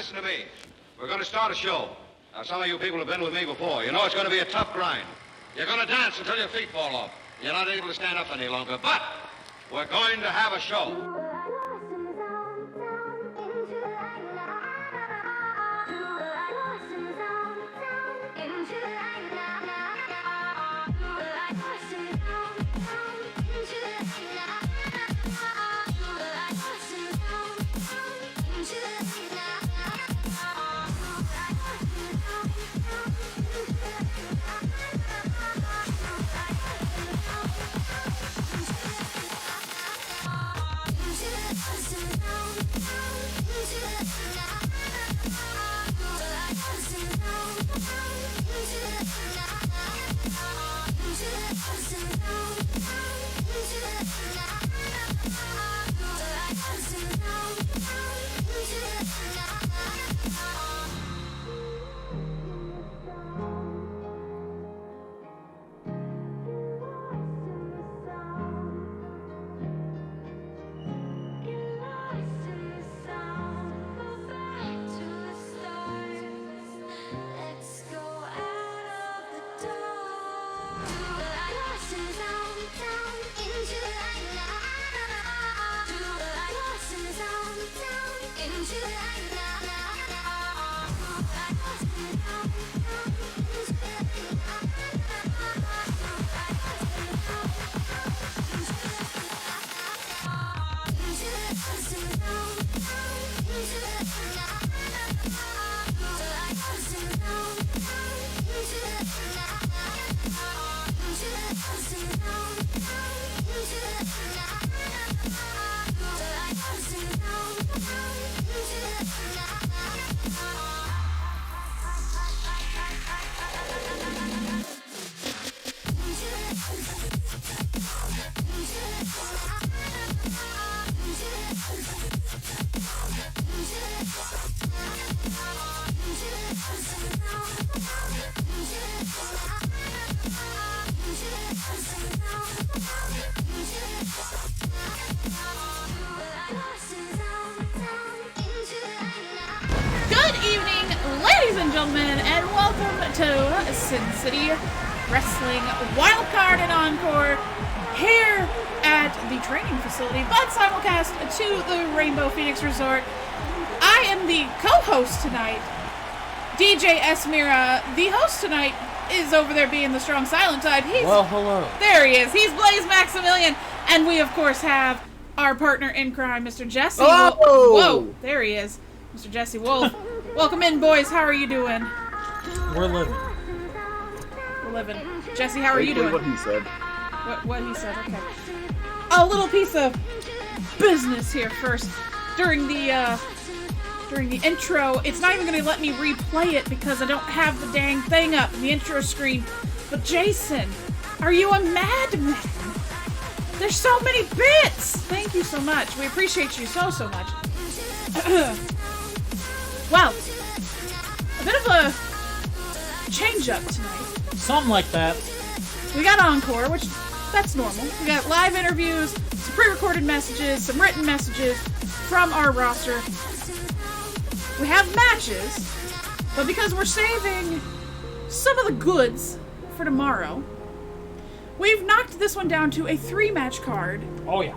listen to me. We're going to start a show. Now, some of you people have been with me before. You know it's going to be a tough grind. You're going to dance until your feet fall off. You're not able to stand up any longer. But we're going to have a show. Gentlemen, and welcome to Sin City Wrestling Wildcard and Encore here at the training facility, but simulcast to the Rainbow Phoenix Resort. I am the co-host tonight, DJ Esmira. The host tonight is over there being the strong silent type. Well, hello. There he is. He's Blaze Maximilian, and we of course have our partner in crime, Mr. Jesse. Oh! Whoa, there he is, Mr. Jesse Wolf. Welcome in, boys. How are you doing? We're living. We're living. Jesse, how are you doing? What he said. What he said, okay. A little piece of business here first. During the intro, it's not even going to let me replay it because I don't have the dang thing up in the intro screen. But Jason, are you a madman? There's so many bits! Thank you so much. We appreciate you so much. Well, a bit of a change-up tonight. Something like that. We got Encore, which, that's normal. We got live interviews, some pre-recorded messages, some written messages from our roster. We have matches, but because we're saving some of the goods for tomorrow, we've knocked this one down to a 3-match card. Oh, yeah.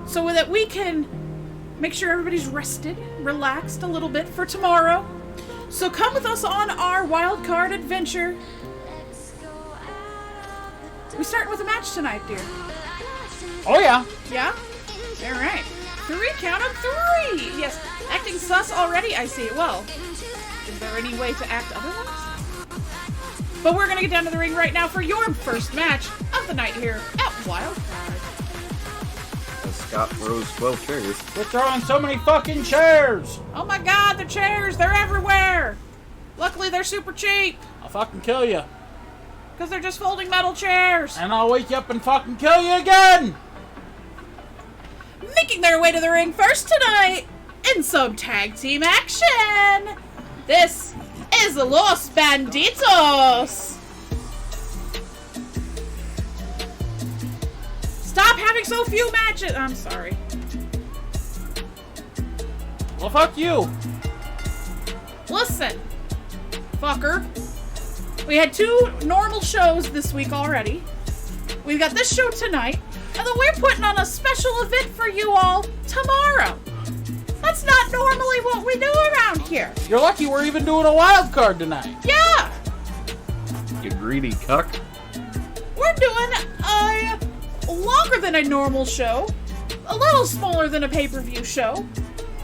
So that we can make sure everybody's rested, relaxed a little bit for tomorrow. So come with us on our wild card adventure. We starting with a match tonight, dear. Oh, yeah. Yeah? Alright. 3, count of 3! Yes, acting sus already, I see. Well, is there any way to act otherwise? But we're gonna get down to the ring right now for your first match of the night here at Wildcard. Scott throws 12 chairs. We're throwing so many fucking chairs! Oh my god, the chairs! They're everywhere! Luckily, they're super cheap! I'll fucking kill you. Because they're just folding metal chairs! And I'll wake you up and fucking kill you again! Making their way to the ring first tonight, in some tag team action! This is Los Banditos! Stop having so few matches! I'm sorry. Well, fuck you. Listen, fucker. We had 2 normal shows this week already. We've got this show tonight, and then we're putting on a special event for you all tomorrow. That's not normally what we do around here. You're lucky we're even doing a wild card tonight. Yeah! You greedy cuck. We're doing a longer than a normal show, a little smaller than a pay-per-view show.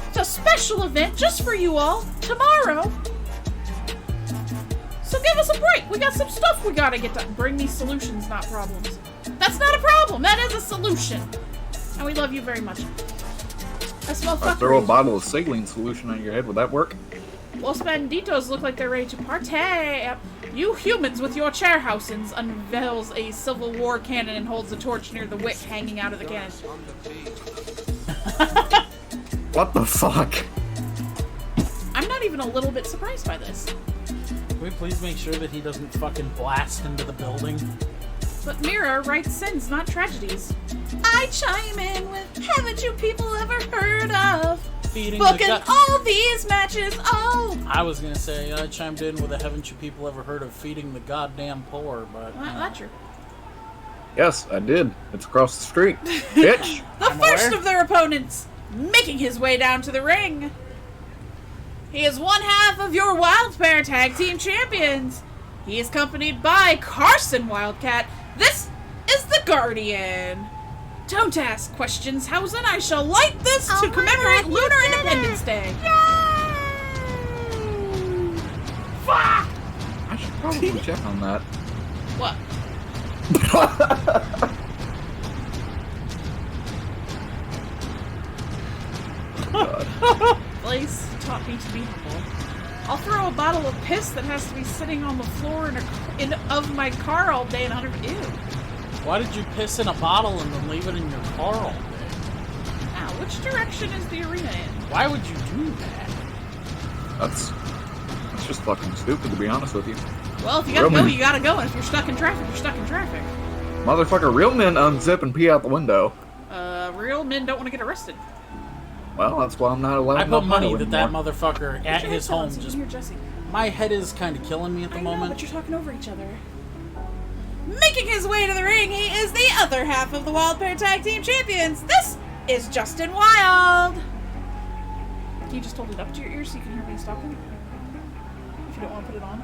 It's a special event just for you all tomorrow. So give us a break. We got some stuff we gotta get done. Bring me solutions, not problems. That's not a problem. That is a solution. And we love you very much. I smell I'll throw a fuckery. bottle of saline solution on your head. Would that work? Los Banditos look like they're ready to partay. You humans with your chair housings unveils a Civil War cannon and holds a torch near the wick hanging out of the cannon. What the fuck? I'm not even a little bit surprised by this. Can we please make sure that he doesn't fucking blast into the building? But Mira writes sins, not tragedies. I chime in with, haven't you people ever heard of Feeding booking the all these matches? Oh! I was gonna say, I chimed in with a haven't you people ever heard of feeding the goddamn poor, but... Well, that's true. Yes, I did. It's across the street. Bitch! The I'm first aware. of their opponents, making his way down to the ring. He is one half of your Wildcard Tag Team Champions. He is accompanied by Carson Wildcat. This is the Guardian. Don't ask questions, Hausen. I shall light this to commemorate Lunar Independence Day. Fuck! I should probably check on that. What? Blaze taught me to be humble. I'll throw a bottle of piss that has to be sitting on the floor of my car all day and 100. Ew. Why did you piss in a bottle and then leave it in your car all day? Now, which direction is the arena in? Why would you do that? That's just fucking stupid, to be honest with you. Well, if you gotta Real go, men- you gotta go. And if you're stuck in traffic, you're stuck in traffic. Motherfucker, real men unzip and pee out the window. Real men don't want to get arrested. Well, that's why I'm not allowed I to put know money anymore. that motherfucker at Put your his headset on home so you just... can hear Jesse. My head is kind of killing me at the I know, moment. but you're talking over each other. Making his way to the ring, he is the other half of the Wildcard Tag Team Champions. This is Justin Wild. Can you just hold it up to your ears so you can hear me talking? If you don't want to put it on,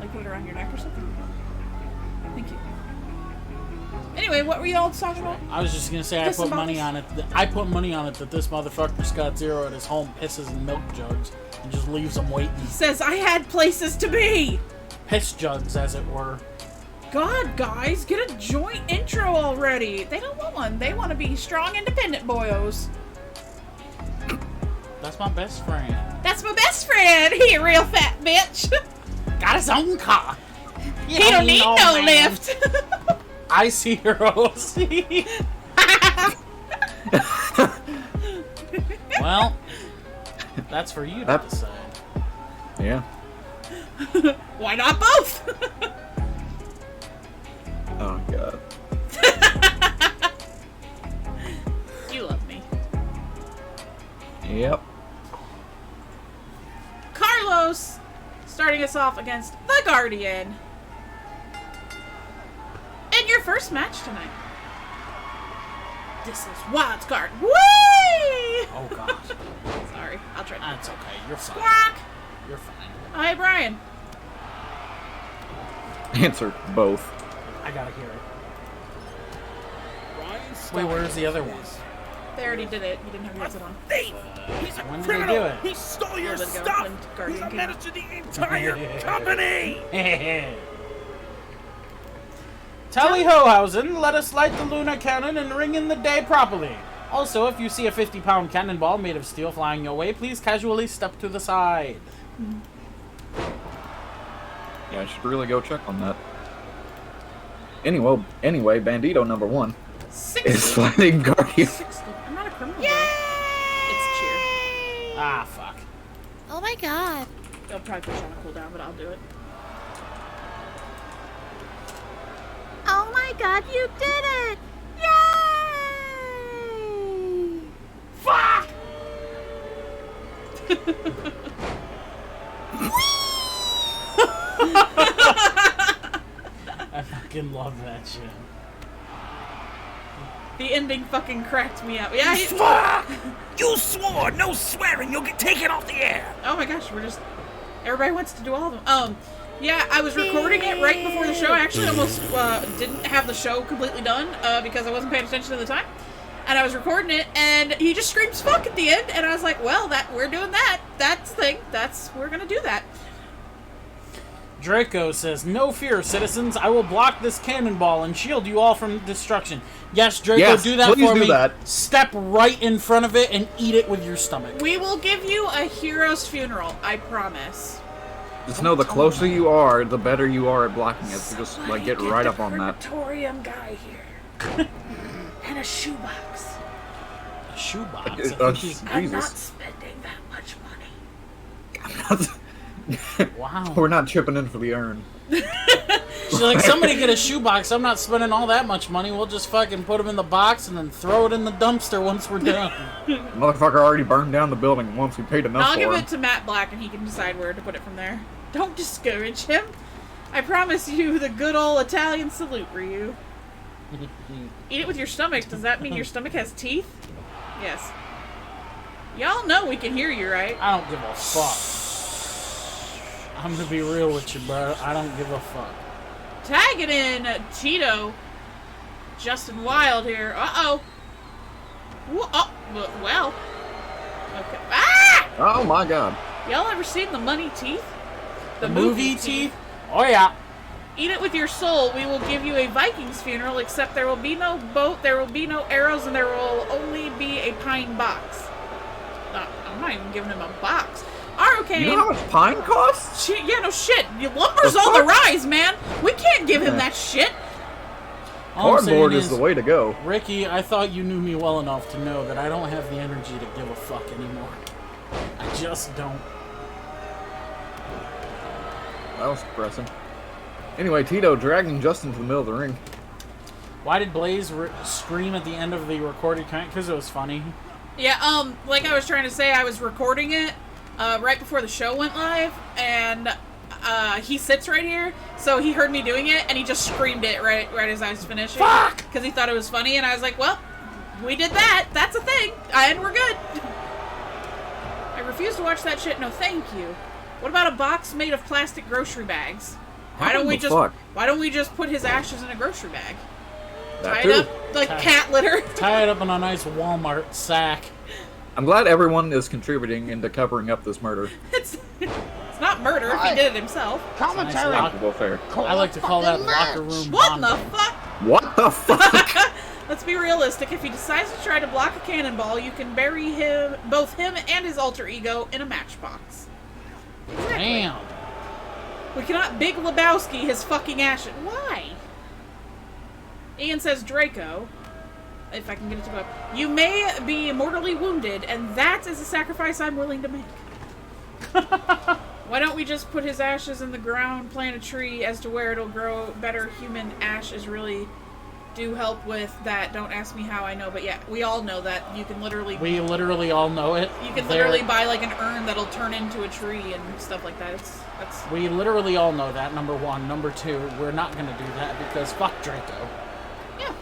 like put it around your neck or something. Thank you. Anyway, what were you all talking about? I was just gonna say I Piss put and money bottles? on it. I put money on it that this motherfucker Scott Zero at his home pisses in milk jugs and just leaves them waiting. Says I had places to be. Piss jugs, as it were. God, guys, get a joint intro already. They don't want one. They want to be strong, independent boyos. That's my best friend. That's my best friend. He a real fat bitch. Got his own car. He don't need no man. lift. I see heroes. Well, that's for you to That- decide. Yeah. Why not both? Oh, God. You love me. Yep. Carlos starting us off against the Guardian. In your first match tonight. This is Wildcard. Whee! Oh God. Sorry, I'll try to. That's okay. You're fine. Squawk! You're fine. Hi, Brian. Answer both. I gotta hear it. Wait, where's the other one? They already did it. You didn't have your headset on. He's a When did criminal. they do it? He stole your A little bit ago stuff. when He's Guardian a came menace to the entire company. Tally Hohausen, let us light the lunar cannon and ring in the day properly. Also, if you see a 50-pound cannonball made of steel flying your way, please casually step to the side. Yeah, I should really go check on that. Anyway, Bandito number 1 is 60. fighting Guardian. 60. I'm not a criminal. It's cheer. Ah, fuck. Oh my god. They'll probably push on a cooldown, but I'll do it. Oh my god, you did it! Yay! Fuck! I fucking love that shit. The ending fucking cracked me up. Yeah, You swore! No swearing! You'll get taken off the air! oh my gosh, everybody wants to do all of them. Yeah, I was recording it right before the show. I actually almost didn't have the show completely done because I wasn't paying attention at the time. And I was recording it, and he just screams fuck at the end, and I was like, well, we're doing that. That's the thing. We're gonna do that. Draco says, "No fear, citizens. I will block this cannonball and shield you all from destruction." Yes, Draco, Yes, do that please for do me. that. Step right in front of it and eat it with your stomach. We will give you a hero's funeral, I promise. Just know the closer you are, the better you are at blocking it. So just like get right up on that. Crematorium guy here. And a shoebox. A shoebox. I think I'm not Jesus. spending that much money. Wow. We're not chipping in for the urn. She's like, somebody get a shoebox. I'm not spending all that much money. We'll just fucking put them in the box and then throw it in the dumpster once we're done. Motherfucker already burned down the building once we paid enough I'll for give him. it to Matt Black and he can decide where to put it from there. Don't discourage him. I promise you the good old Italian salute, Ryu. Eat it with your stomach. Does that mean your stomach has teeth? Yes. Y'all know we can hear you, right? I don't give a fuck. I'm gonna be real with you, bro. I don't give a fuck. Tagging in Tito. Justin Wild here. Uh-oh. Oh, well. Okay. Ah! Oh my god. Y'all ever seen the Money Teeth? The movie teeth? Oh yeah. Eat it with your soul. We will give you a Viking's funeral, except there will be no boat, there will be no arrows, and there will only be a pine box. I'm not even giving him a box. Okay. You know how much pine costs? Shit, yeah, no shit. Lumber's on the rise, man. We can't give him that shit. All I'm saying Cardboard is the way to go. Ricky, I thought you knew me well enough to know that I don't have the energy to give a fuck anymore. I just don't. That was depressing. Anyway, Tito dragging Justin to the middle of the ring. Why did Blaze scream at the end of the recorded comment? Because it was funny. Yeah, like I was trying to say, I was recording it right before the show went live, and he sits right here, so he heard me doing it, and he just screamed it right as I was finishing. Fuck! Because he thought it was funny, and I was like, well, we did that. That's a thing, and we're good. I refuse to watch that shit. No, thank you. What about a box made of plastic grocery bags? Why don't we just put his ashes in a grocery bag? Tie it up like cat litter. Tie it up in a nice Walmart sack. I'm glad everyone is contributing into covering up this murder. It's not murder if he did it himself. Commentary! Well, fair. I like to call that locker room What bonding. the fuck? What the fuck? Let's be realistic. If he decides to try to block a cannonball, you can bury both him and his alter ego in a matchbox. Exactly. Damn. We cannot Big Lebowski his fucking ashes. Why? Ian says, Draco, if I can get it to go up, you may be mortally wounded, and that is a sacrifice I'm willing to make. Why don't we just put his ashes in the ground, plant a tree as to where it'll grow better? Human ashes really do help with that. Don't ask me how I know, but yeah, we all know that. You can literally... We literally all know it. You can literally buy like an urn that'll turn into a tree and stuff like that. We literally all know that, number one. Number two, we're not going to do that because fuck Draco. Yeah.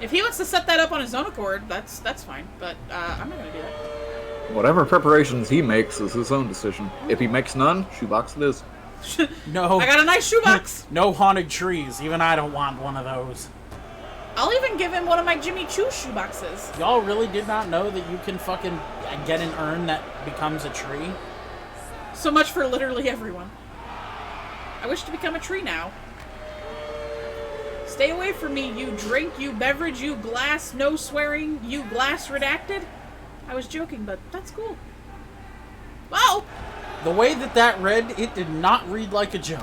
If he wants to set that up on his own accord, that's fine. But I'm not going to do that. Whatever preparations he makes is his own decision. If he makes none, shoebox it is. No. I got a nice shoebox. No haunted trees. Even I don't want one of those. I'll even give him one of my Jimmy Choo shoeboxes. Y'all really did not know that you can fucking get an urn that becomes a tree? So much for literally everyone. I wish to become a tree now. Stay away from me, you drink, you beverage, you glass, no swearing, you glass redacted. I was joking, but that's cool. Wow! The way that read, it did not read like a joke.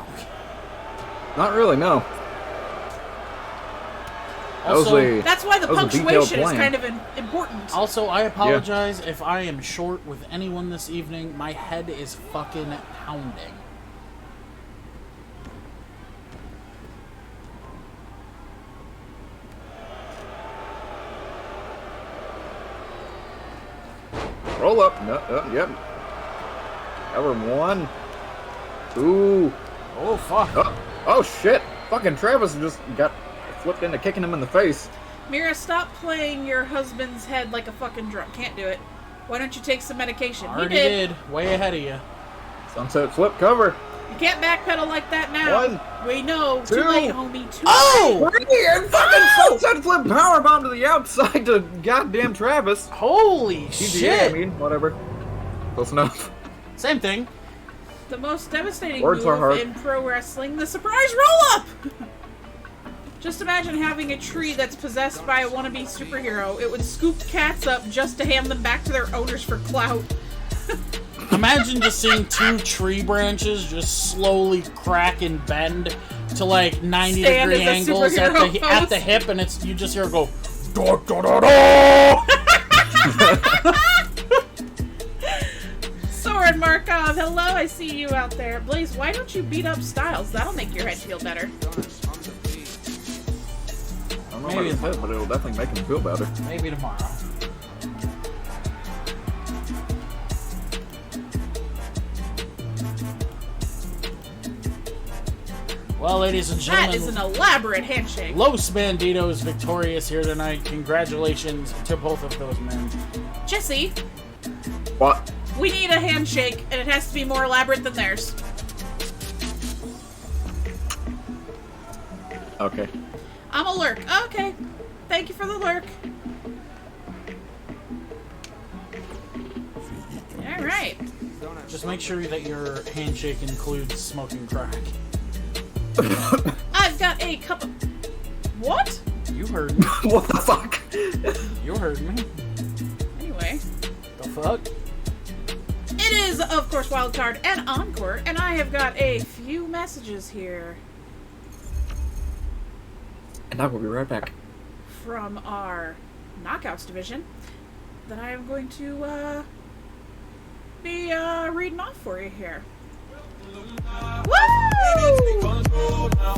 Not really, no. Also, that's why the punctuation is kind of important. Also, I apologize if I am short with anyone this evening. My head is fucking pounding. Roll up. No, yep. Cover one. Ooh. Oh, fuck. Oh, shit. Fucking Travis just got flipped into kicking him in the face. Mira, stop playing your husband's head like a fucking drum. Can't do it. Why don't you take some medication? Already did. Way ahead of you. Sunset flip cover. You can't backpedal like that now. 1, We know. 2. Too late, homie. Too Oh! late. And fucking sunset flip powerbomb to the outside to goddamn Travis. Holy GGA, shit. I mean, whatever. Close enough. Same thing. The most devastating Words are move hard. in pro wrestling, the surprise roll-up! Just imagine having a tree that's possessed by a wannabe superhero. It would scoop cats up just to hand them back to their owners for clout. Imagine just seeing 2 tree branches just slowly crack and bend to like 90-degree Stand as a angles superhero at the pose. hip, and it's you just hear it go da da da da. Soren Markov, hello, I see you out there. Blaze, why don't you beat up Styles? That'll make your head feel better. I don't know about his head, but it'll definitely make him feel better. Maybe tomorrow. Well, ladies and That gentlemen, is an elaborate handshake. Los Bandito is victorious here tonight. Congratulations to both of those men. Jesse, What? we need a handshake, and it has to be more elaborate than theirs. Okay. I'm a lurk. Okay. Thank you for the lurk. Alright. Just make sure that your handshake includes smoking crack. I've got a cup of... What? You heard me. What the fuck? You heard me. Anyway. The fuck? It is, of course, Wildcard and Encore, and I have got a few messages here And I will be right back. from our Knockouts division that I am going to be reading off for you here. Woo!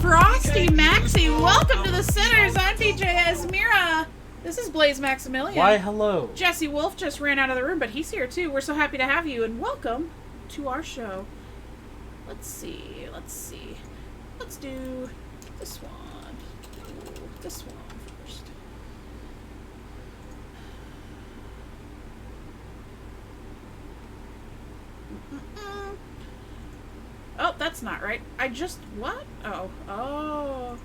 Frosty Maxie, welcome to the Sinners. I'm DJ Esmira. This is Blaze Maximilian. Why, hello. Jesse Wolf just ran out of the room, but he's here too. We're so happy to have you, and welcome to our show. Let's see. Let's do this one. Ooh, this one first. Mm-mm. Oh, that's not right. I just... What? Oh.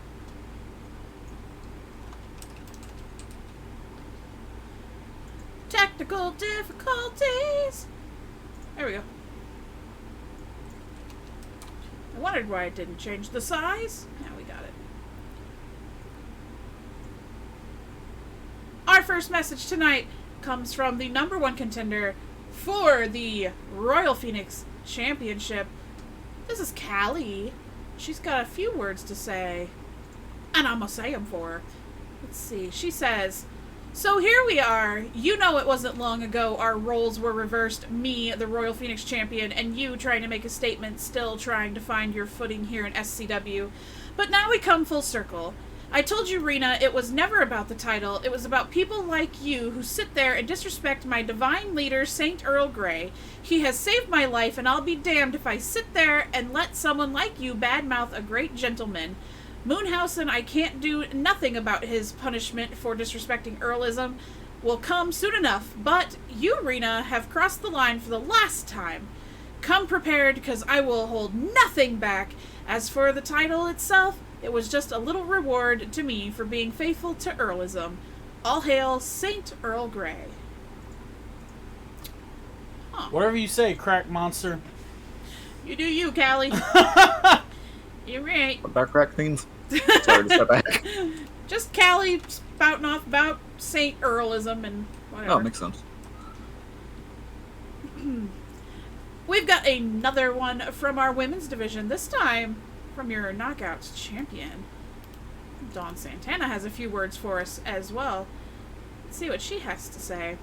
Technical difficulties. There we go. I wondered why it didn't change the size. Now we got it. Our first message tonight comes from the #1 contender for the Royal Phoenix Championship. This is Callie. She's got a few words to say, and I'm gonna say them for her. Let's see. She says, "So here we are. You know it wasn't long ago our roles were reversed. Me, the Royal Phoenix Champion, and you trying to make a statement, still trying to find your footing here in SCW. But now we come full circle. I told you, Rina, it was never about the title. It was about people like you who sit there and disrespect my divine leader, Saint Earl Grey. He has saved my life, and I'll be damned if I sit there and let someone like you badmouth a great gentleman. Moonhausen, I can't do nothing about his punishment for disrespecting Earlism. Will come soon enough, but you, Rina, have crossed the line for the last time. Come prepared, because I will hold nothing back. As for the title itself, it was just a little reward to me for being faithful to Earlism. All hail Saint Earl Grey." Huh. Whatever you say, crack monster. You do you, Callie. You're right. What about crack fiends? Sorry to step back. Just Callie spouting off about Saint Earlism and whatever. Oh, makes sense. We've got another one from our women's division, this time from your Knockouts champion. Dawn Santana has a few words for us as well. Let's see what she has to say.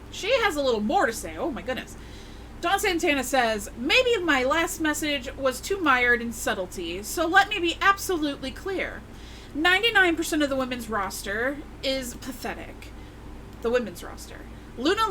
She has a little more to say. Oh my goodness. Dawn Santana says, "Maybe my last message was too mired in subtlety, so let me be absolutely clear. 99% of the women's roster is pathetic. The women's roster. Luna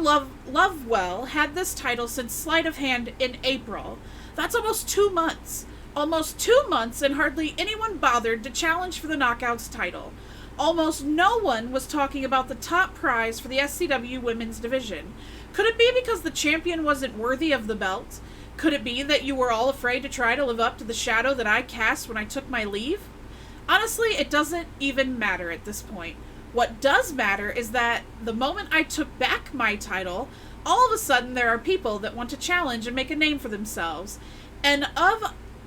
Lovewell had this title since sleight of hand in April. That's almost 2 months. Almost 2 months, and hardly anyone bothered to challenge for the Knockouts title. Almost no one was talking about the top prize for the SCW women's division. Could it be because the champion wasn't worthy of the belt? Could it be that you were all afraid to try to live up to the shadow that I cast when I took my leave? Honestly, it doesn't even matter at this point. What does matter is that the moment I took back my title, all of a sudden there are people that want to challenge and make a name for themselves. And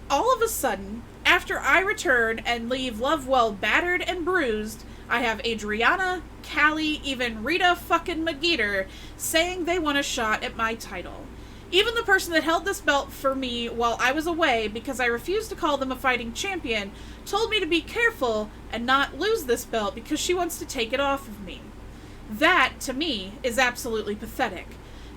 all of a sudden, after I return and leave Lovewell battered and bruised, I have Adriana, Callie, even Rita fucking McGeeter saying they want a shot at my title. Even the person that held this belt for me while I was away because I refused to call them a fighting champion told me to be careful and not lose this belt because she wants to take it off of me. That, to me, is absolutely pathetic.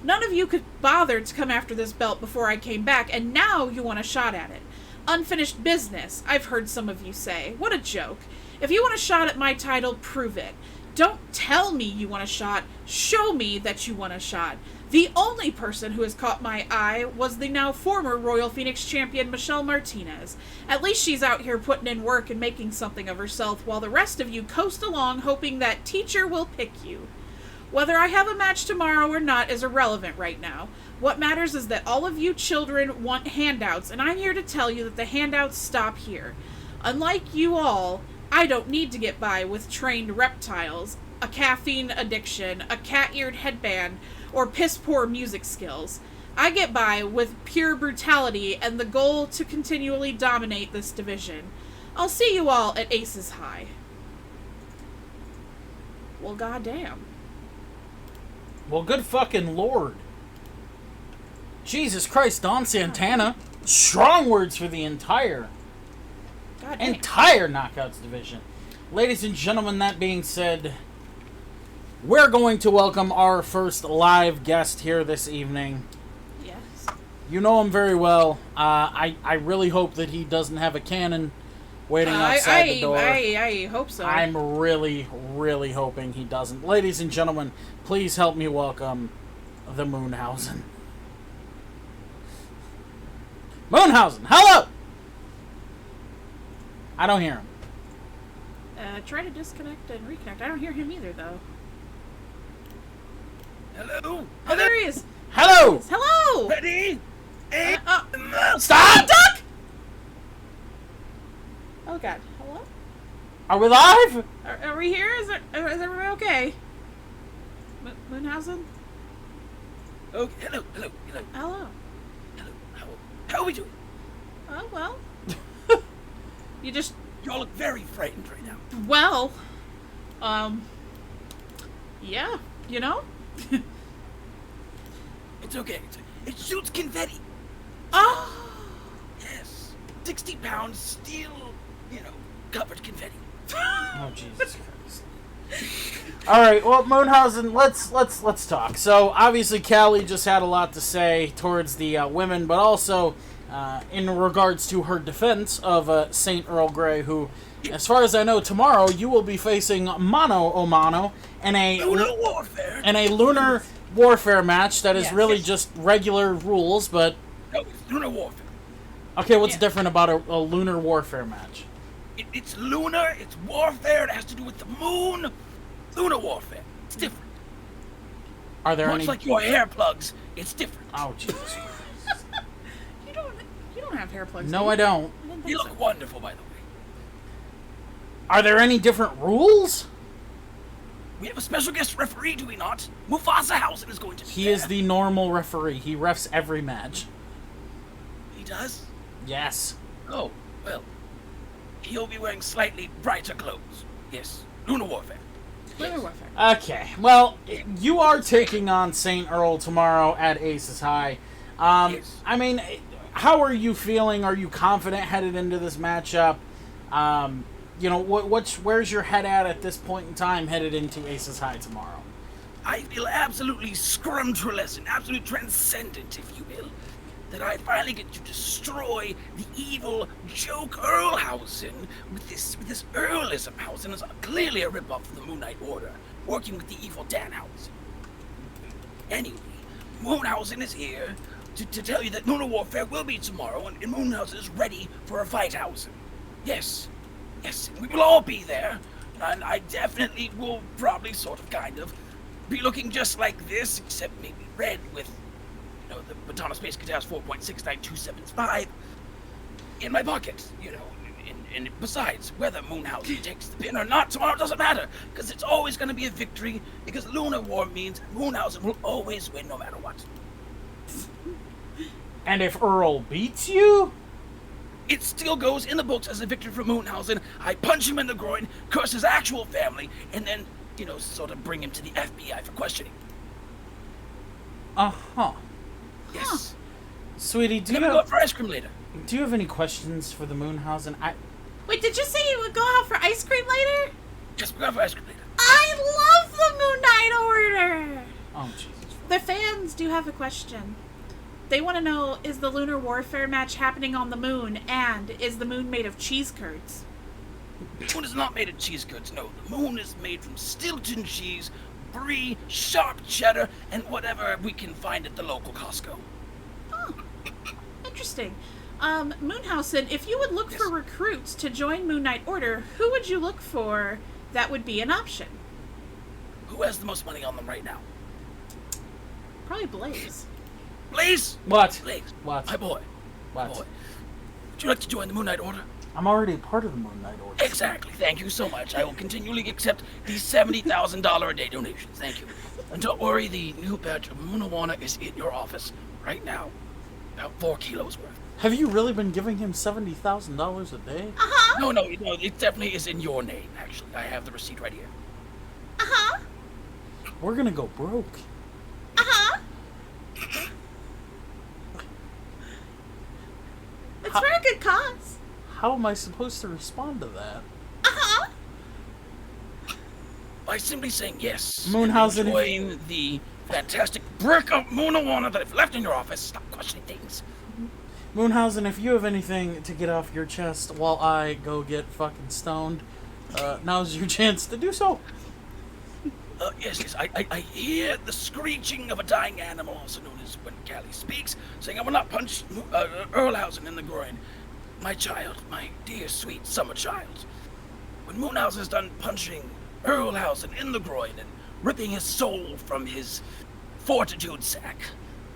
None of you could bother to come after this belt before I came back, and now you want a shot at it. Unfinished business, I've heard some of you say. What a joke. If you want a shot at my title, prove it. Don't tell me you want a shot. Show me that you want a shot. The only person who has caught my eye was the now former Royal Phoenix champion, Michelle Martinez. At least she's out here putting in work and making something of herself, while the rest of you coast along hoping that teacher will pick you. Whether I have a match tomorrow or not is irrelevant right now. What matters is that all of you children want handouts, and I'm here to tell you that the handouts stop here. Unlike you all, I don't need to get by with trained reptiles, a caffeine addiction, a cat-eared headband, or piss-poor music skills. I get by with pure brutality and the goal to continually dominate this division. I'll see you all at Aces High. Well, goddamn. Well, good fucking lord. Jesus Christ, Don Santana. Strong words for the entire Knockouts division. Ladies and gentlemen, that being said, we're going to welcome our first live guest here this evening. Yes. You know him very well. I really hope that he doesn't have a cannon waiting outside the door. I hope so. I'm really, really hoping he doesn't. Ladies and gentlemen, please help me welcome the Moonhausen. Moonhausen, hello! I don't hear him. Try to disconnect and reconnect. I don't hear him either, though. Hello? Oh, there he is! Hello! Hello! Ready? Stop! Duck! Oh, God. Hello? Are we live? Are we here? Is everybody okay? Moonhausen? Oh, hello. Hello. How are we doing? Oh, well. Y'all look very frightened right now. Well, yeah, you know? It's okay. It shoots confetti. Oh! Yes. 60-pound steel, covered confetti. Oh, Jesus Christ. Alright, well, Moonhausen, let's talk. So, obviously, Callie just had a lot to say towards the women, but also in regards to her defense of Saint Earl Grey, who, as far as I know, tomorrow you will be facing Mano Omano in a lunar warfare match that is just regular rules, but... No, it's lunar warfare. Okay, what's different about a lunar warfare match? It's lunar, it's warfare, it has to do with the moon. Lunar warfare. It's different. Are there Much like your hair plugs, it's different. Oh, Jesus. You don't have hair plugs. No, I don't. You look wonderful, by the way. Are there any different rules? We have a special guest referee, do we not? Mufasa Housen is going to be He there. is the normal referee. He refs every match. He does? Yes. Oh, well. He'll be wearing slightly brighter clothes. Yes. Lunar warfare. Lunar warfare. Okay. Well, you are taking on St. Earl tomorrow at Aces High. Yes. I mean, how are you feeling? Are you confident headed into this matchup? Where's your head at this point in time headed into Aces High tomorrow? I feel absolutely scrumptious and absolutely transcendent, if you will, that I finally get to destroy the evil joke Earlhausen with this Earlism Hausen is clearly a ripoff of the Moon Knight Order, working with the evil Danhausen. Anyway, Moonhausen is here. to tell you that Lunar Warfare will be tomorrow, and Moonhausen is ready for a fight house. Yes, we will all be there, and I definitely will probably kind of be looking just like this, except maybe red with, the Batana Space Cadets 4.692775 in my pocket, And besides, whether Moonhausen takes the pin or not tomorrow doesn't matter, because it's always going to be a victory, because Lunar War means Moonhausen will always win no matter what. And if Earl beats you? It still goes in the books as a victory for Moonhausen. I punch him in the groin, curse his actual family, and then, bring him to the FBI for questioning. Uh-huh. Yes. Sweetie, do you go out for ice cream later? Do you have any questions for the Moonhausen? Wait, did you say you would go out for ice cream later? Yes, we'll go out for ice cream later. I love the Moon Knight Order! Oh, Jesus. The fans do have a question. They want to know, is the Lunar Warfare match happening on the moon, and is the moon made of cheese curds? The moon is not made of cheese curds, no. The moon is made from Stilton cheese, brie, sharp cheddar, and whatever we can find at the local Costco. Oh, interesting. Moonhausen, if you would look for recruits to join Moon Knight Order, who would you look for that would be an option? Who has the most money on them right now? Probably Blaze. Blaze? What? Blaze. What? My boy. What? My boy. Would you like to join the Moon Knight Order? I'm already part of the Moon Knight Order. Exactly. Thank you so much. I will continually accept these $70,000 a day donations. Thank you. And don't worry, the new batch of Moonawana is in your office right now. About 4 kilos worth. Have you really been giving him $70,000 a day? Uh-huh. No, it definitely is in your name, actually. I have the receipt right here. Uh-huh. We're gonna go broke. Uh-huh. It's for a good cause. How am I supposed to respond to that? Uh-huh. By simply saying yes. Moonhausen, enjoying the fantastic brick of Moonawana that I've left in your office. Stop questioning things. Moonhausen, if you have anything to get off your chest while I go get fucking stoned, now's your chance to do so. Yes. I hear the screeching of a dying animal, also known as when Callie speaks, saying I will not punch Earlhausen in the groin. My child, my dear, sweet summer child. When Moonhausen is done punching Earlhausen in the groin and ripping his soul from his fortitude sack,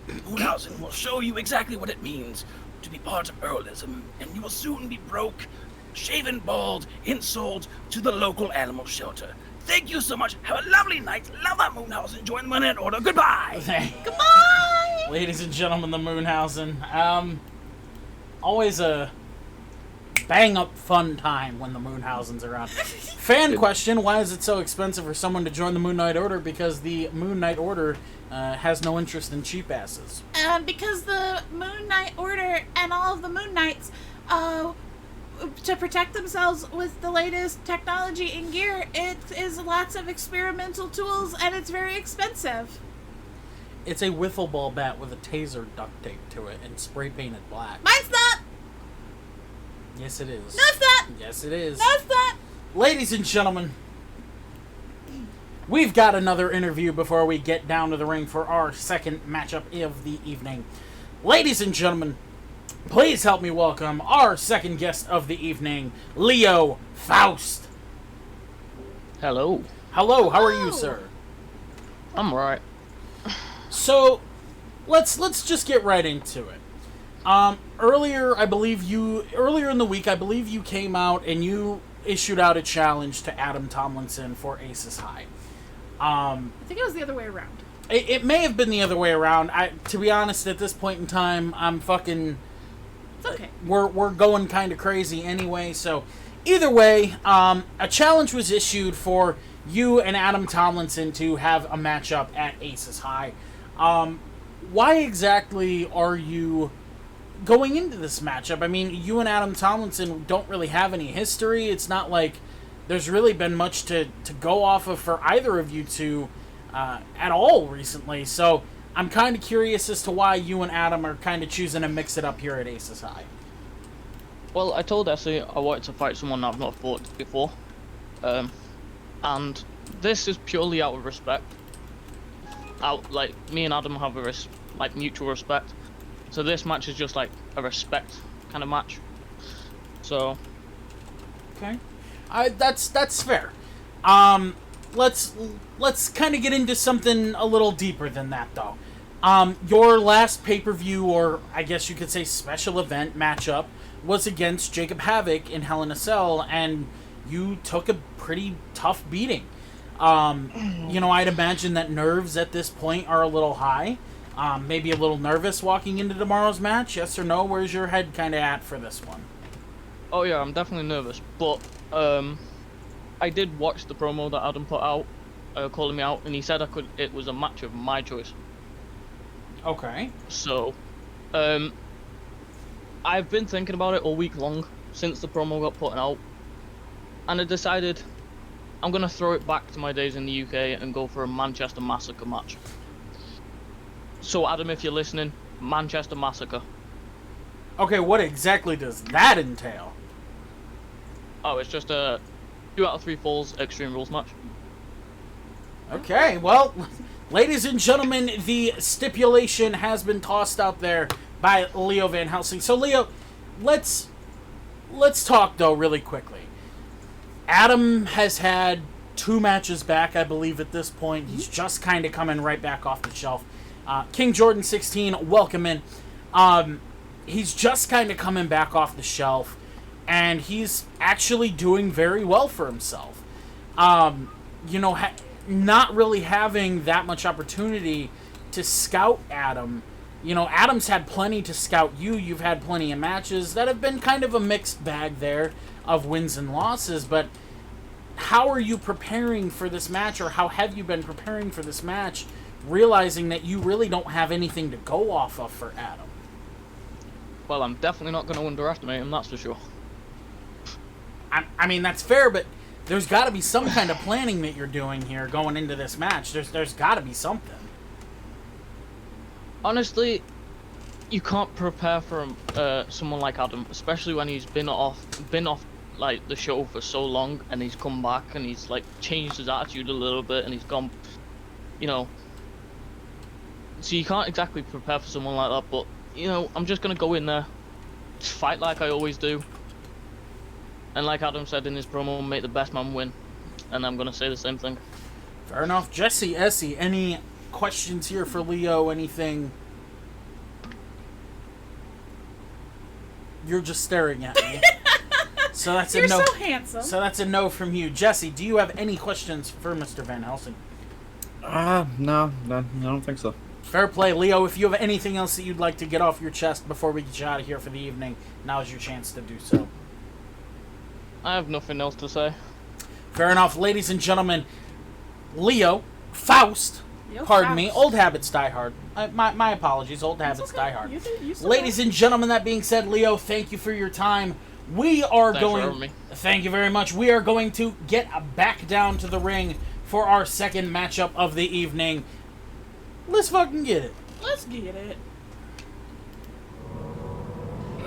Moonhausen will show you exactly what it means to be part of Earlism, and you will soon be broke, shaven bald, insold to the local animal shelter. Thank you so much. Have a lovely night. Love that Moonhausen. Join the Moon Knight Order. Goodbye. Goodbye. Ladies and gentlemen, the Moonhausen. Always a bang-up fun time when the Moonhausen's around. Fan question, why is it so expensive for someone to join the Moon Knight Order? Because the Moon Knight Order has no interest in cheap asses. Because the Moon Knight Order and all of the Moon Knights, to protect themselves with the latest technology and gear, it is lots of experimental tools, and it's very expensive. It's a wiffle ball bat with a taser duct tape to it and spray painted black. Mine's not! Yes, it is. No, it's not! Yes, it is. No, it's not! Ladies and gentlemen, we've got another interview before we get down to the ring for our second matchup of the evening. Ladies and gentlemen, please help me welcome our second guest of the evening, Leo Faust. Hello. Hello, how are you, sir? I'm right. So, let's just get right into it. Earlier in the week, I believe you came out and you issued out a challenge to Adam Tomlinson for Aces High. I think it was the other way around. It may have been the other way around. To be honest, at this point in time, I'm fucking... It's okay. We're going kind of crazy anyway, so... Either way, a challenge was issued for you and Adam Tomlinson to have a matchup at Aces High. Why exactly are you going into this matchup? I mean, you and Adam Tomlinson don't really have any history. It's not like there's really been much to go off of for either of you two at all recently. So I'm kind of curious as to why you and Adam are kind of choosing to mix it up here at Aces High. Well, I told Essie I wanted to fight someone I've not fought before. And this is purely out of respect. Me and Adam have a mutual respect. So this match is just like a respect kind of match. So. Okay. That's fair. Let's kind of get into something a little deeper than that, though. Your last pay-per-view, or I guess you could say special event matchup, was against Jacob Havoc in Hell in a Cell, and you took a pretty tough beating. I'd imagine that nerves at this point are a little high. Maybe a little nervous walking into tomorrow's match, yes or no? Where's your head kind of at for this one? Oh yeah, I'm definitely nervous, but I did watch the promo that Adam put out, calling me out, and he said it was a match of my choice. Okay. So, I've been thinking about it all week long since the promo got put out, and I decided I'm gonna throw it back to my days in the UK and go for a Manchester Massacre match. So Adam, if you're listening, Manchester Massacre. Okay, what exactly does that entail? Oh, it's just a 2 out of 3 falls Extreme Rules match. Okay, well, ladies and gentlemen, the stipulation has been tossed out there by Leo Van Helsing. So, Leo, let's talk, though, really quickly. Adam has had 2 matches back, I believe, at this point. He's just kind of coming right back off the shelf. King Jordan 16, welcome in. He's just kind of coming back off the shelf, and he's actually doing very well for himself. Not really having that much opportunity to scout Adam. Adam's had plenty to scout you. You've had plenty of matches that have been kind of a mixed bag there of wins and losses, but how are you preparing for this match, or how have you been preparing for this match, realizing that you really don't have anything to go off of for Adam? Well, I'm definitely not going to underestimate him, that's for sure. I mean, that's fair, but there's got to be some kind of planning that you're doing here going into this match. There's got to be something. Honestly, you can't prepare for someone like Adam, especially when he's been off like the show for so long, and he's come back and he's like changed his attitude a little bit, and he's gone, So you can't exactly prepare for someone like that, but I'm just gonna go in there, fight like I always do. And like Adam said in his promo, make the best man win. And I'm going to say the same thing. Fair enough. Jesse, Essie, any questions here for Leo? Anything? You're just staring at me. So that's You're a no. so handsome. So that's a no from you. Jesse, do you have any questions for Mr. Van Helsing? No, I don't think so. Fair play. Leo, if you have anything else that you'd like to get off your chest before we get you out of here for the evening, now's your chance to do so. I have nothing else to say. Fair enough. Ladies and gentlemen, Leo, Faust, pardon me, Old Habits Die Hard. My apologies, Old Habits Die Hard. Ladies and gentlemen, that being said, Leo, thank you for your time. We are Thank you very much. We are going to get back down to the ring for our second matchup of the evening. Let's fucking get it. Let's get it.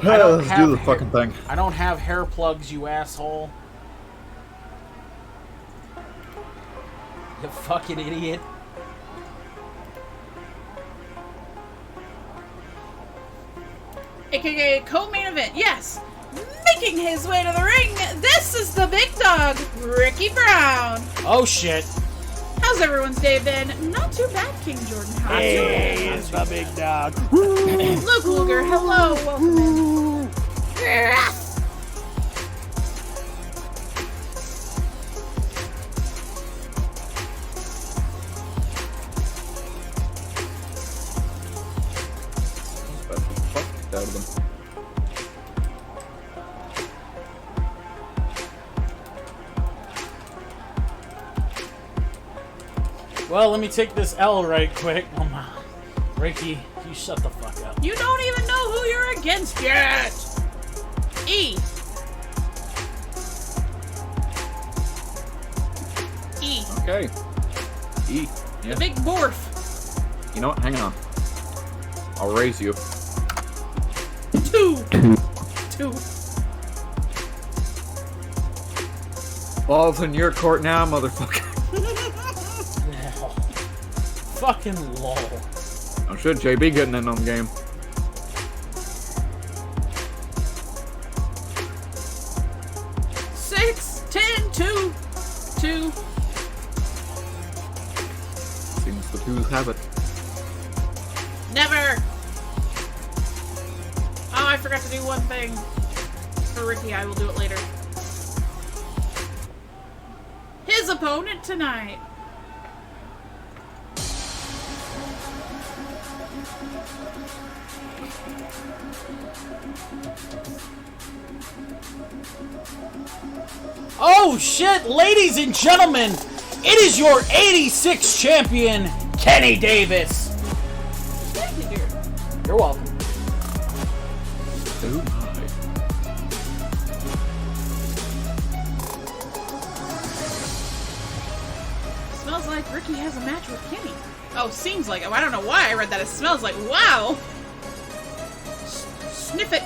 Let's do the fucking thing. I don't have hair plugs, you asshole. You fucking idiot. AKA co-main event, yes! Making his way to the ring, this is the big dog, Ricky Brown. Oh shit. How's everyone's day been? Not too bad, King Jordan. How's yours? the big dog. Luke Luger, hello, welcome in. Fuck out of them. Well, let me take this L right quick. Oh my. Ricky, you shut the fuck up. You don't even know who you're against yet! E. Okay. E. Yeah. The big dwarf. You know what? Hang on. I'll raise you. 2. Ball's in your court now, motherfucker. Fucking lol. I'm sure JB getting in on the game. have it. Never! Oh, I forgot to do one thing. For Ricky, I will do it later. His opponent tonight. Oh shit, ladies and gentlemen, it is your 86 champion, Kenny Davis. Thank you, dear. You're welcome. Oh my. Smells like Ricky has a match with Kenny. Oh, seems like it. I don't know why I read that. It smells like, wow. Sniff it.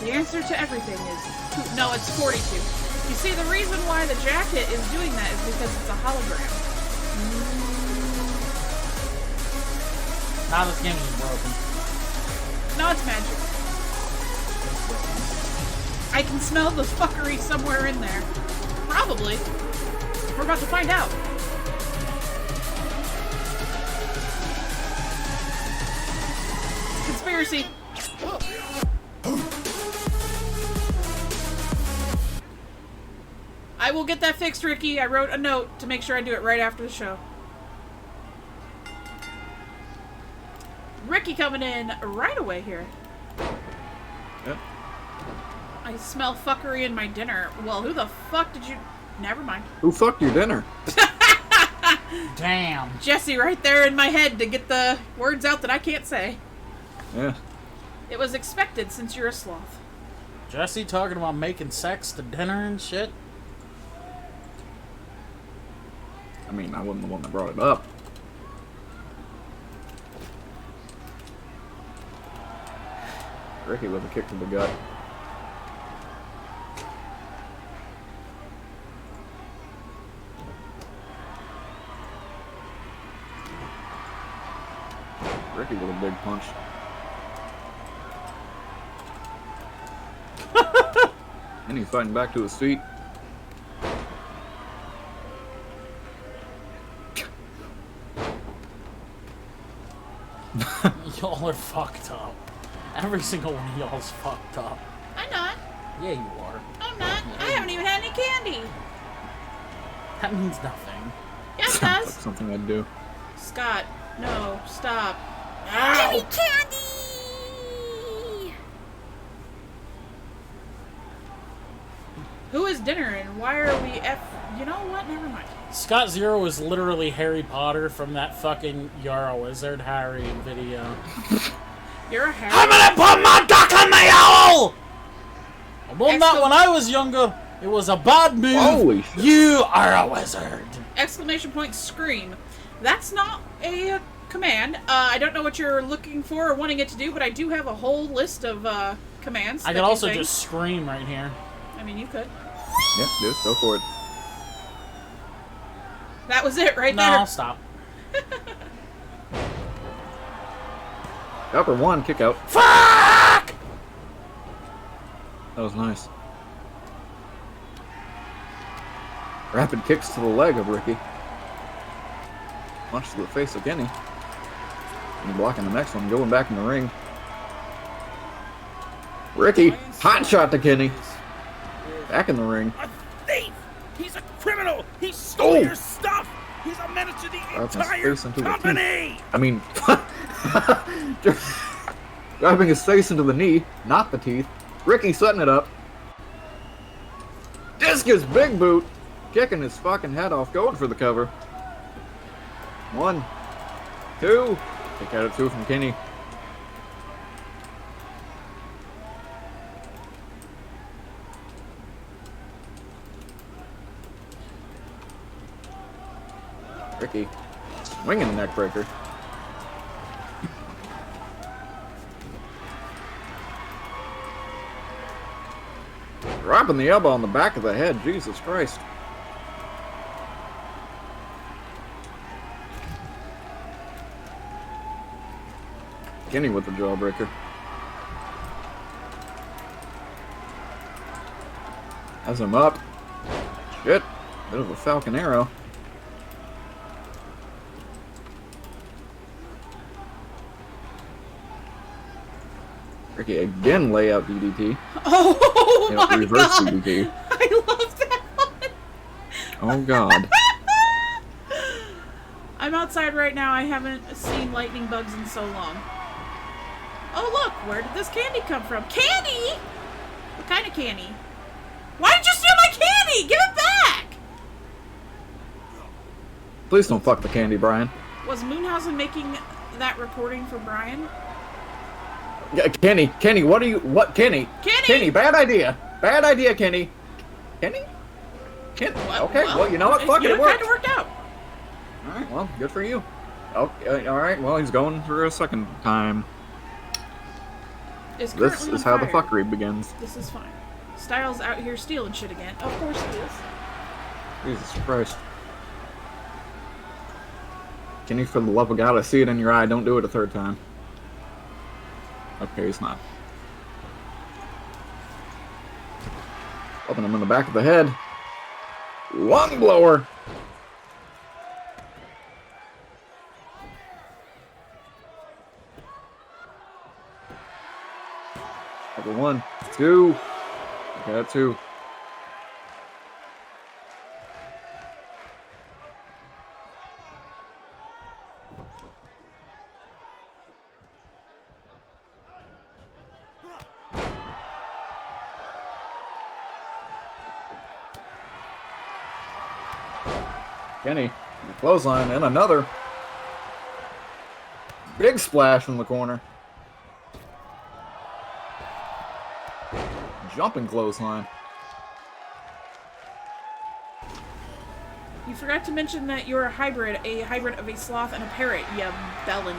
The answer to everything is, no, it's 42. You see, the reason why the jacket is doing that is because it's a hologram. Now this game is broken. No, it's magic. I can smell the fuckery somewhere in there. Probably. We're about to find out. Conspiracy. I will get that fixed, Ricky. I wrote a note to make sure I do it right after the show. Ricky coming in right away here. Yep. I smell fuckery in my dinner. Well, who the fuck did you... Never mind. Who fucked your dinner? Damn. Jesse right there in my head to get the words out that I can't say. Yeah. It was expected since you're a sloth. Jesse talking about making sex to dinner and shit. I mean, I wasn't the one that brought it up. Ricky with a kick to the gut. Ricky with a big punch. And he's fighting back to his feet. Y'all are fucked up. Every single one of y'all's fucked up. I'm not. Yeah, you are. I'm not. I haven't even had any candy. That means nothing. Yeah, it Sounds like does. something I'd do. Scott, no, stop. Give me Ow! candy! Who is dinner and why are we You know what? Never mind. Scott Zero is literally Harry Potter from that fucking You're a Wizard Harry video. You're a Harry. I'm gonna put my duck on the owl! Well, not when I was younger. It was a bad move. Holy shit. You are a wizard. Exclamation point scream. That's not a command. I don't know what you're looking for or wanting it to do, but I do have a whole list of commands. I that could do also things. just scream right here. I mean, you could. Yep, dude, go for it. That was it right No, there. stop. Upper one, kick out. Fuck! That was nice. Rapid kicks to the leg of Ricky. Punch to the face of Kenny. And blocking the next one, going back in the ring. Ricky, hot shot to Kenny. Back in the ring. A thief! He's a criminal! He stole Oh. your stuff! He's a menace to the Driving his entire face into the company! I mean, driving his face into the knee, not the teeth. Ricky setting it up. Discus big boot, kicking his fucking head off, going for the cover. 1, 2, kick out of 2 from Kenny. Ricky, swinging the neck breaker. Dropping the elbow on the back of the head, Jesus Christ. Kenny with the jawbreaker. Has him up. Shit, bit of a falcon arrow. Ricky again layout DDT. Oh my reverse god! DDT. I love that one. Oh god. I'm outside right now. I haven't seen lightning bugs in so long. Oh look, where did this candy come from? Candy? What kind of candy? Why did you steal my candy? Give it back! Please don't fuck the candy, Brian. Was Moonhausen making that recording for Brian? Yeah, Kenny, what are you? What, Kenny? Kenny! Bad idea. Bad idea, Kenny. Kenny? Okay, well, you know what? Fuck it, it worked. Kind of worked out. All right, well, good for you. Okay, all right, well, he's going for a second time. It's This currently is on how the fire. fuckery begins. This is fine. Styles out here stealing shit again. Of course he is. Jesus Christ. Kenny, for the love of God, I see it in your eye. Don't do it a third time. Okay, he's not. Open him in the back of the head. Lung blower. Number 1, 2. Got 2. Kenny, clothesline, and another. Big splash from the corner. Jumping clothesline. You forgot to mention that you're a hybrid of a sloth and a parrot, you bellend.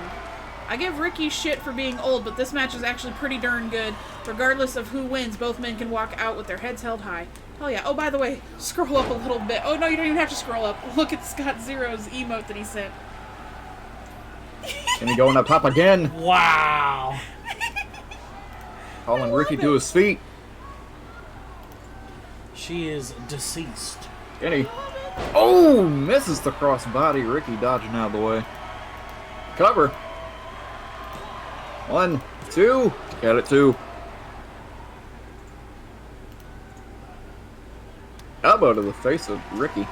I give Ricky shit for being old, but this match is actually pretty darn good. Regardless of who wins, both men can walk out with their heads held high. Hell yeah. Oh, by the way, scroll up a little bit. Oh, no, you don't even have to scroll up. Look at Scott Zero's emote that he sent. And he going up top again. Wow. Calling Ricky to his feet. She is deceased. Kenny. Oh, misses the crossbody. Ricky dodging out of the way. Cover. 1, 2. Got it, 2. Elbow to the face of Ricky.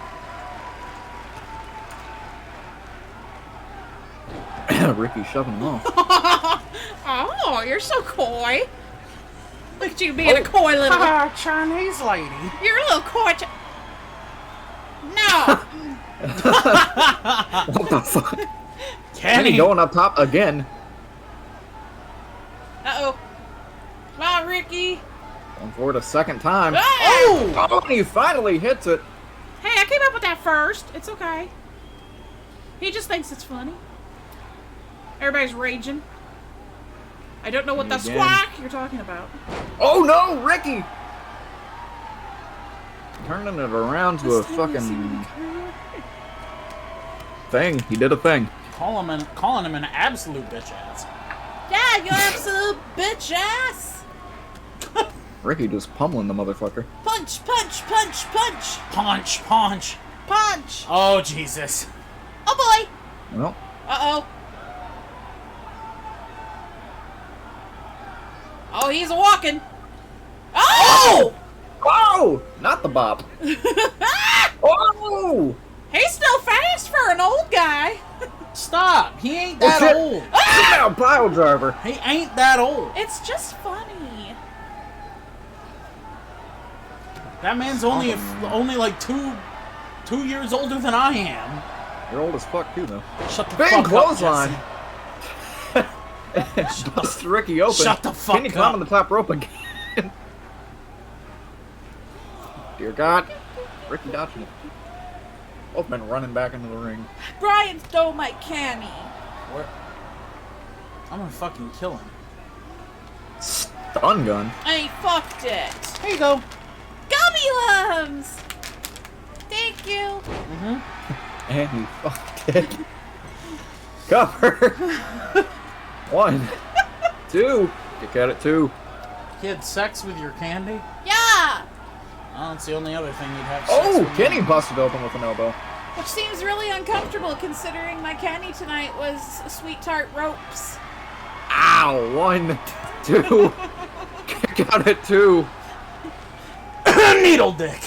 Ricky shoving him off. Oh, you're so coy. Look at you being a coy little... Chinese lady. You're a little coy... No! What the fuck? Kenny going up top again. Uh-oh. Come on, Ricky. Going for it a second time. Oh! Oh, he finally hits it. Hey, I came up with that first. It's okay. He just thinks it's funny. Everybody's raging. I don't know what the Again. squawk you're talking about. Oh no, Ricky! Turning it around to a This time you see fucking me coming. thing. He did a thing. calling him an absolute bitch ass. Yeah, you absolute bitch ass. Ricky just pummeling the motherfucker. Punch, punch, punch, punch. Punch, punch. Punch. Oh, Jesus. Oh, boy. Well, Uh-oh. Oh, he's a-walking. Oh! oh! Not the bop. Oh! He's still fast for an old guy. Stop. He ain't that shit. old. Sit down, pile driver. He ain't that old. It's just funny. That man's only like two years older than I am. You're old as fuck too, though. Shut the Big fuck clothesline. up, Bust Ricky open. Shut the fuck Can you climb up. on the top rope again? Dear God. Ricky dodging it. Both men running back into the ring. Brian stole my candy. Where? I'm gonna fucking kill him. Stun gun. I fucked it. There you go. Gummy worms. Thank you. And he fucked it. Cover. 1, 2. Kick at it 2. He had sex with your candy? Yeah. Oh, that's the only other thing you'd have sex Oh, with. Kenny busted open with an elbow. Which seems really uncomfortable considering my candy tonight was sweet tart ropes. Ow. 1, 2. Kick out at 2. Needle dick.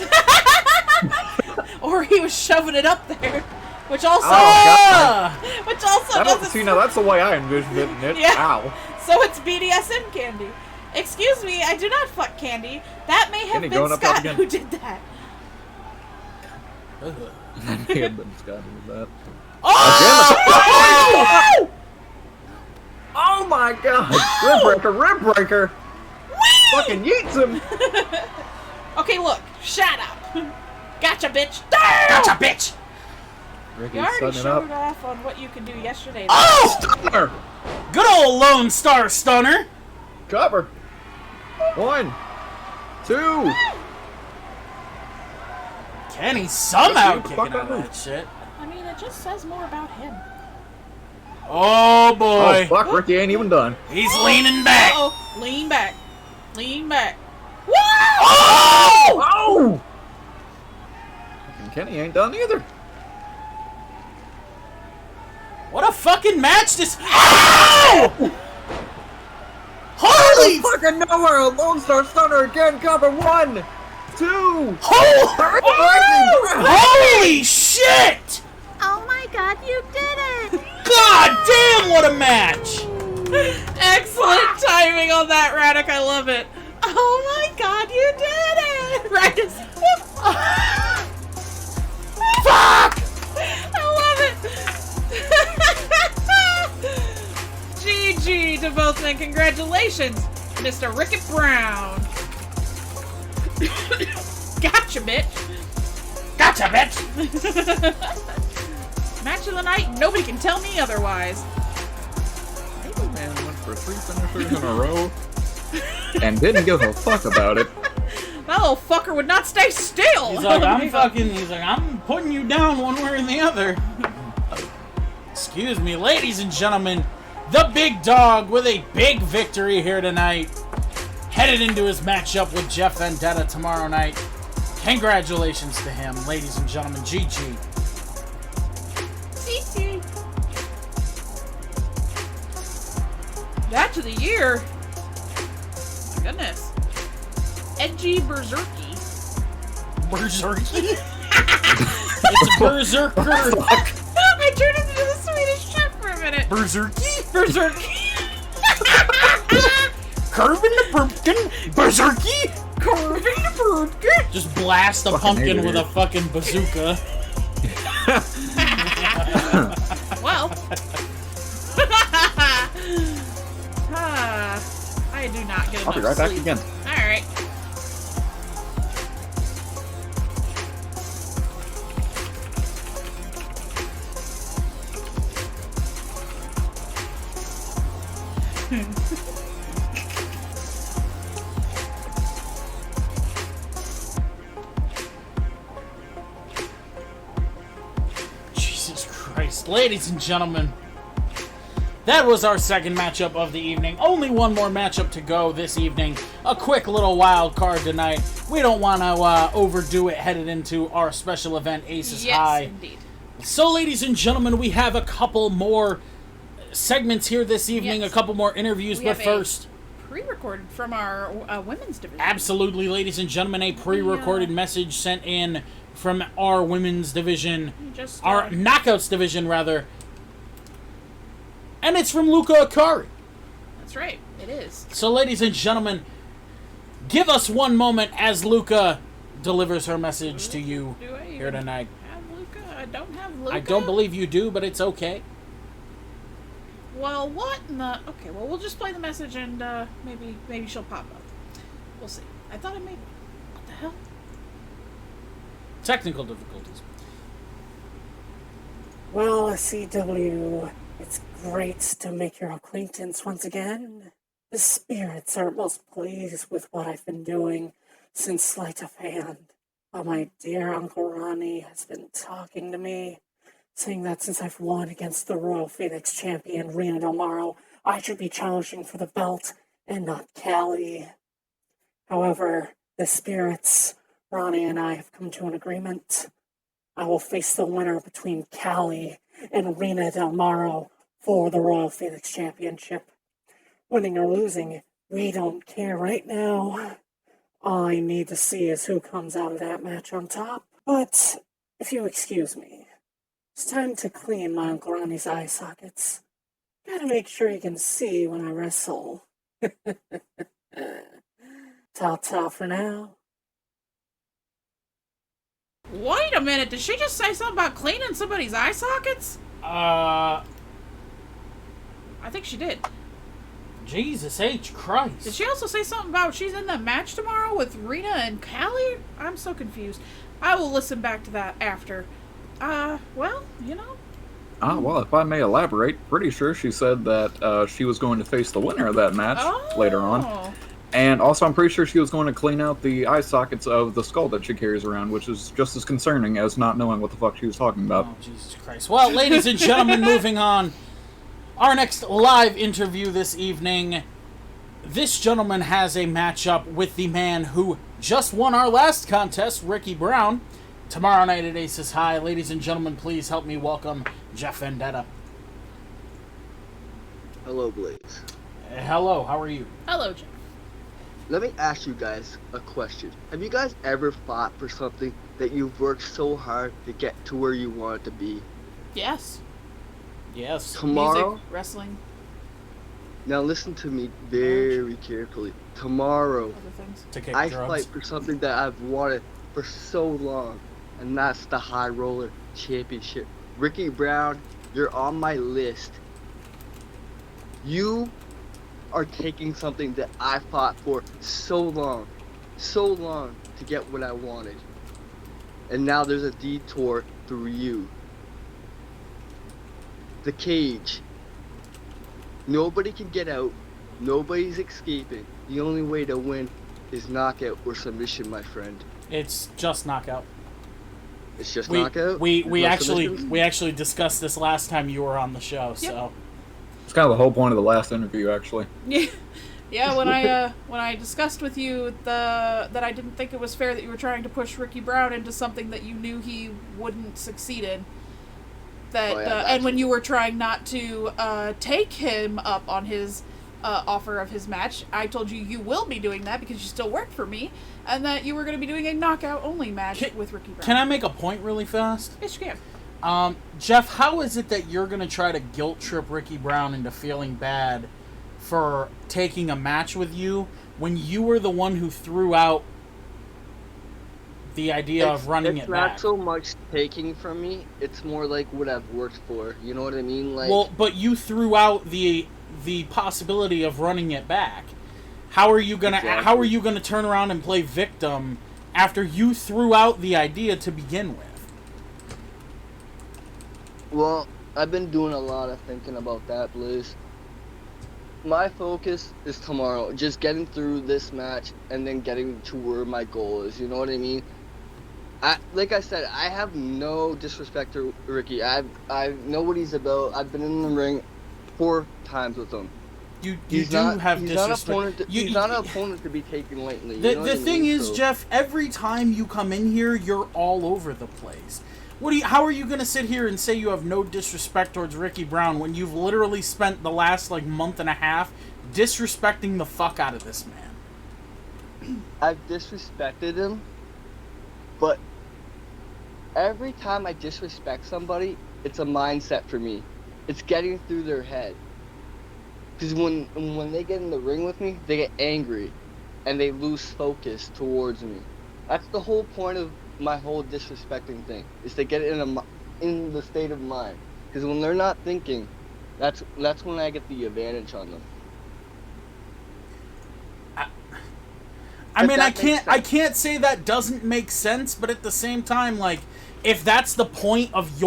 Or he was shoving it up there, which also, which also doesn't. See, now that's the way I envisioned it. Yeah. Ow. So it's BDSM candy. Excuse me, I do not fuck candy. That may have Kenny been going up top Scott again. who did that. That may have been Scott with that. Oh! Oh my god! Rib breaker! Fucking yeets him! Okay, look, shut up. Gotcha, bitch. Gotcha, bitch. Ricky's You already setting it showed up. off on what you can do yesterday. Oh! Stunner! Good old Lone Star Stunner. Cover! 1, 2. Kenny somehow What the kicking fuck out I of do? that shit. I mean, it just says more about him. Oh boy. Oh fuck, Ricky ain't even done. He's leaning back. Uh-oh. Lean back. Lean back. Woo! Oh! Oh! And Kenny ain't done either. What a fucking match this. Ow! Holy Fucking nowhere! A Lone Star Stunner again! Cover! 1, 2. Holy shit! Oh my god, you did it! God damn, what a match! Excellent timing on that, Radek. I love it. Oh my god, you did it! Radek. Fuck! I love it! GG to both men. Congratulations, Mr. Rickett Brown. Gotcha, bitch. Gotcha, bitch! Match of the night, nobody can tell me otherwise. Maple Man went for 3 finishers in a row and didn't give a fuck about it. That little fucker would not stay still. He's like, I'm putting you down one way or the other. Excuse me, ladies and gentlemen, the big dog with a big victory here tonight. Headed into his matchup with Jeff Vendetta tomorrow night. Congratulations to him, ladies and gentlemen. GG. Match of the year. My goodness. Edgy Berserky. Berserky? It's Berserker. I turned into the Swedish chef for a minute. Berserky? Berserky. Curvin the pumpkin. Berserky? Curving the pumpkin. Just blast the Fucking pumpkin hate it with here. a fucking bazooka. Well. I do not get enough I'll be right back sleep. again. Alright. Jesus Christ. Ladies and gentlemen, that was our second matchup of the evening. Only one more matchup to go this evening. A quick little wild card tonight. We don't want to overdo it headed into our special event, Aces Yes, High. indeed. So, ladies and gentlemen, we have a couple more segments here this evening, Yes. a couple more interviews, We but have a first... Pre-recorded from our women's division. Absolutely, ladies and gentlemen, a pre-recorded message sent in from our women's division, Just, our knockouts division, rather. And it's from Luca Akari. That's right. It is. So, ladies and gentlemen, give us one moment as Luca delivers her message to you Do I here even tonight. have Luca? I don't have Luca. I don't believe you do, but it's okay. Well, what in the... Okay, well, we'll just play the message and maybe she'll pop up. We'll see. I thought I made... What the hell? Technical difficulties. Well, SCW, it's great to make your acquaintance once again. The spirits are most pleased with what I've been doing since sleight of hand. My dear Uncle Ronnie has been talking to me, saying that since I've won against the Royal Phoenix champion, Rina DelMarro, I should be challenging for the belt and not Callie. However, the spirits, Ronnie and I have come to an agreement. I will face the winner between Callie and Rina DelMarro for the Royal Phoenix Championship. Winning or losing, We don't care right now. All I need to see is who comes out of that match on top. But, if you excuse me, it's time to clean my Uncle Ronnie's eye sockets. Gotta make sure he can see when I wrestle. Ta-ta for now. Wait a minute, did she just say something about cleaning somebody's eye sockets? I think she did. Jesus H. Christ. Did she also say something about she's in the match tomorrow with Rina and Callie? I'm so confused. I will listen back to that after. Well, you know. Well, if I may elaborate, pretty sure she said that she was going to face the winner of that match later on. And also, I'm pretty sure she was going to clean out the eye sockets of the skull that she carries around, which is just as concerning as not knowing what the fuck she was talking about. Oh, Jesus Christ. Well, ladies and gentlemen, moving on. Our next live interview this evening. This gentleman has a matchup with the man who just won our last contest, Ricky Brown. Tomorrow night at Aces High. Ladies and gentlemen, please help me welcome Jeff Vendetta. Hello, Blaze. Hello, how are you? Hello, Jeff. Let me ask you guys a question. Have you guys ever fought for something that you've worked so hard to get to where you want it to be? Yes. Yes. Tomorrow? Music, wrestling, Now listen to me very carefully. Tomorrow, other things. To kick I drugs. fight for something that I've wanted for so long, and that's the High Roller Championship. Ricky Brown, you're on my list. You are taking something that I fought for so long to get what I wanted. And now there's a detour through you. The cage. Nobody can get out. Nobody's escaping. The only way to win is knockout or submission, my friend. It's just knockout. It's just knockout? We There's no actually submissions? discussed this last time you were on the show, so It's kind of the whole point of the last interview, actually. Yeah, when I discussed with you that I didn't think it was fair that you were trying to push Ricky Brown into something that you knew he wouldn't succeed in. And when you were trying not to take him up on his offer of his match, I told you will be doing that because you still work for me, and that you were going to be doing a knockout-only match with Ricky Brown. Can I make a point really fast? Yes, you can. Jeff, how is it that you're going to try to guilt trip Ricky Brown into feeling bad for taking a match with you when you were the one who threw out the idea of running it back? It's not so much taking from me, it's more like what I've worked for. You know what I mean? Like, well, but you threw out the possibility of running it back. How are you gonna turn around and play victim after you threw out the idea to begin with? Well, I've been doing a lot of thinking about that, Blaze. My focus is tomorrow, just getting through this match and then getting to where my goal is. You know what I mean? Like I said, I have no disrespect to Ricky. I know what he's about. I've been in the ring 4 times with him. He's not an opponent to be taken lightly. The thing is, Jeff, every time you come in here, you're all over the place. How are you going to sit here and say you have no disrespect towards Ricky Brown when you've literally spent the last month and a half disrespecting the fuck out of this man? I've disrespected him, but every time I disrespect somebody, it's a mindset for me. It's getting through their head. Because when they get in the ring with me, they get angry, and they lose focus towards me. That's the whole point of my whole disrespecting thing, is to get it in the state of mind. Because when they're not thinking, that's when I get the advantage on them. I can't say that doesn't make sense, but at the same time, if that's the point of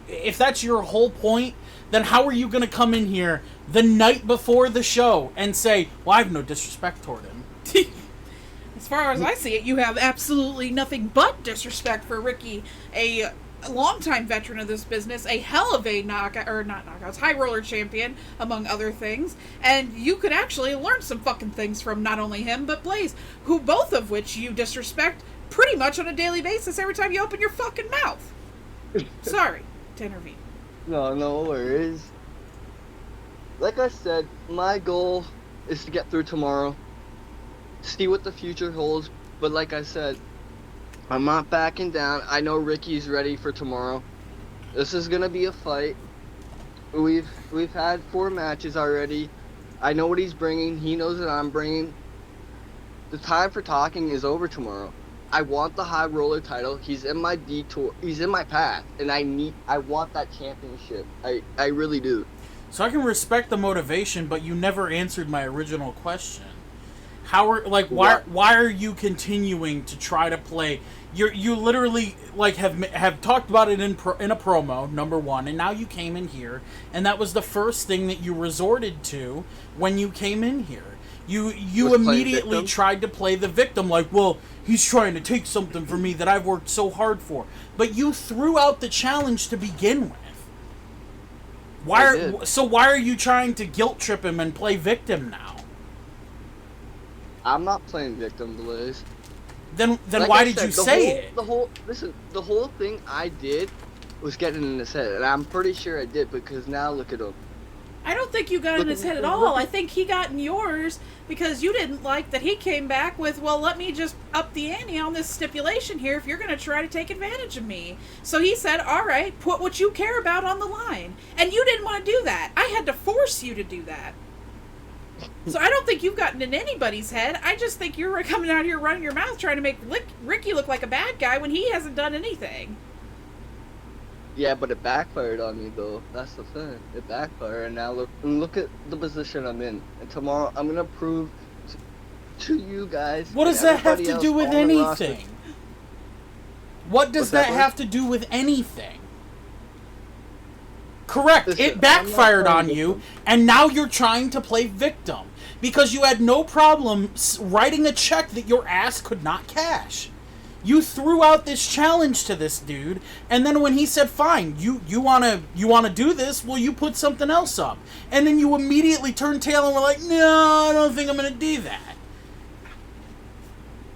if that's your whole point, then how are you going to come in here the night before the show and say, well, I have no disrespect toward him? As far as I see it, you have absolutely nothing but disrespect for Ricky, a longtime veteran of this business, a hell of a high roller champion, among other things, and you could actually learn some fucking things from not only him, but Blaze, both of which you disrespect pretty much on a daily basis every time you open your fucking mouth. Sorry to intervene. No worries. Like I said, my goal is to get through tomorrow, see what the future holds. But like I said, I'm not backing down. I know Ricky's ready for tomorrow. This is gonna be a fight. We've had 4 matches already. I know what he's bringing. He knows what I'm bringing. The time for talking is over tomorrow. I want the high roller title. He's in my detour. He's in my path, and I want that championship. I really do. So I can respect the motivation, but you never answered my original question. Why are you continuing to try to play? You literally have talked about it in a promo, number one, and now you came in here, and that was the first thing that you resorted to when you came in here. You immediately tried to play the victim, like, well, he's trying to take something from me that I've worked so hard for. But you threw out the challenge to begin with. Why are you trying to guilt trip him and play victim now? I'm not playing victim, Blaze. Then why did you say it? The whole thing I did was getting in his head, and I'm pretty sure I did, because now look at him. I don't think you got in his head at all. I think he got in yours because you didn't like that he came back with, well, let me just up the ante on this stipulation here if you're going to try to take advantage of me. So he said, all right, put what you care about on the line. And you didn't want to do that. I had to force you to do that. So I don't think you've gotten in anybody's head. I just think you're coming out here running your mouth trying to make Ricky look like a bad guy when he hasn't done anything. Yeah, but it backfired on me, though. That's the thing. It backfired, and now look at the position I'm in. And tomorrow, I'm gonna prove to you guys. What does that have to do with anything? What does that have to do with anything? Correct. Listen, it backfired on you, and now you're trying to play victim because you had no problem writing a check that your ass could not cash. You threw out this challenge to this dude, and then when he said, "Fine, you wanna do this," well, you put something else up, and then you immediately turned tail and were like, "No, I don't think I'm gonna do that."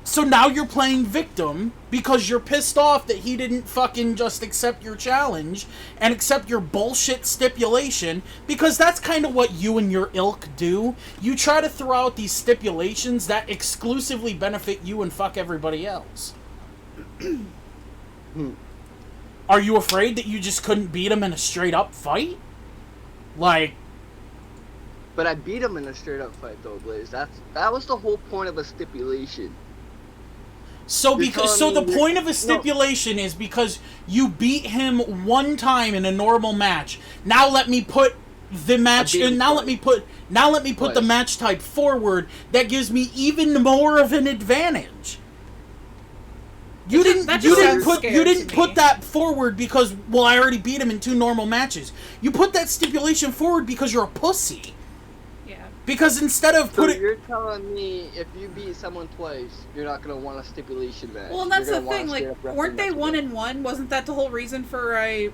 So now you're playing victim because you're pissed off that he didn't fucking just accept your challenge and accept your bullshit stipulation, because that's kind of what you and your ilk do. You try to throw out these stipulations that exclusively benefit you and fuck everybody else. Are you afraid that you just couldn't beat him in a straight up fight? Like... But I beat him in a straight up fight, though, Blaze. That was the whole point of a stipulation. So the point of a stipulation is because you beat him one time in a normal match. Now let me put the match and now let me put the match type forward that gives me even more of an advantage. You didn't put that forward because, well, I already beat him in 2 normal matches. You put that stipulation forward because you're a pussy. Yeah. Because instead of you're telling me if you beat someone twice, you're not gonna want a stipulation match. Well, and that's the thing. Like, weren't they 1-1? Wasn't that the whole reason for a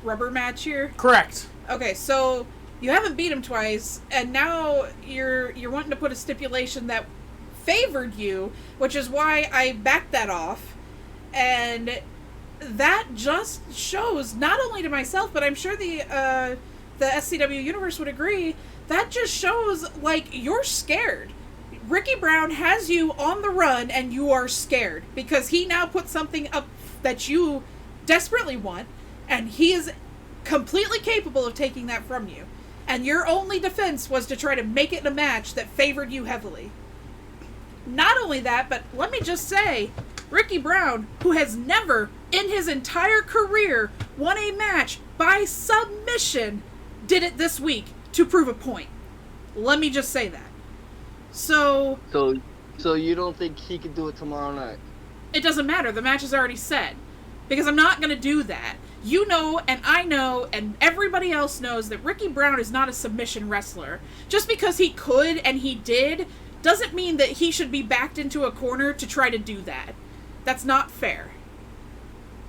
rubber match here? Correct. Okay, so you haven't beat him twice, and now you're wanting to put a stipulation that favored you, which is why I backed that off, and that just shows, not only to myself, but I'm sure the SCW universe would agree, that just shows, like, you're scared. Ricky Brown has you on the run, and you are scared, because he now put something up that you desperately want, and he is completely capable of taking that from you. And your only defense was to try to make it a match that favored you heavily. Not only that, but let me just say, Ricky Brown, who has never in his entire career won a match by submission, did it this week to prove a point. Let me just say that. So you don't think he could do it tomorrow night? It doesn't matter. The match is already set. Because I'm not going to do that. You know, and I know, and everybody else knows that Ricky Brown is not a submission wrestler. Just because he could and he did doesn't mean that he should be backed into a corner to try to do that. That's not fair.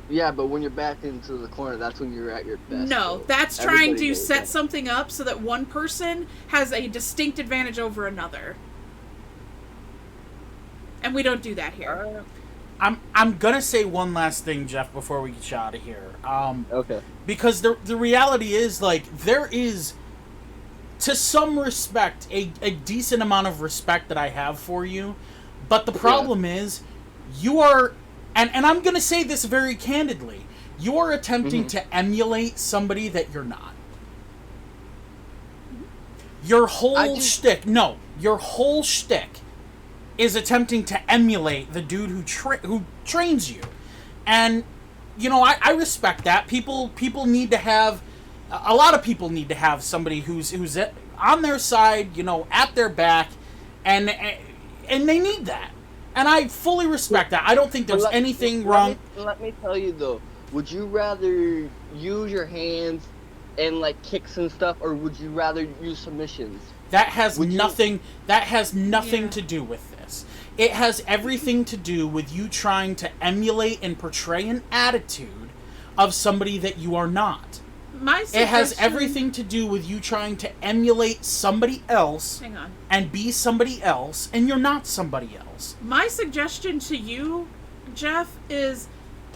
Yeah, but when you're backed into the corner, that's when you're at your best. No, so that's trying to set something up so that one person has a distinct advantage over another. And we don't do that here. I'm gonna say one last thing, Jeff, before we get you out of here. Okay. Because the reality is, like, there is to some respect, a decent amount of respect that I have for you. But the problem is, you are, and I'm going to say this very candidly, you are attempting to emulate somebody that you're not. Your whole shtick is attempting to emulate the dude who trains you. And, I respect that. People need to have, a lot of people need to have somebody who's on their side, at their back, and they need that. And I fully respect that. I don't think there's anything wrong. Let me tell you, though. Would you rather use your hands and, kicks and stuff, or would you rather use submissions? That has nothing to do with this. It has everything to do with you trying to emulate and portray an attitude of somebody that you are not. It has everything to do with you trying to emulate somebody else and be somebody else, and you're not somebody else. My suggestion to you, Jeff, is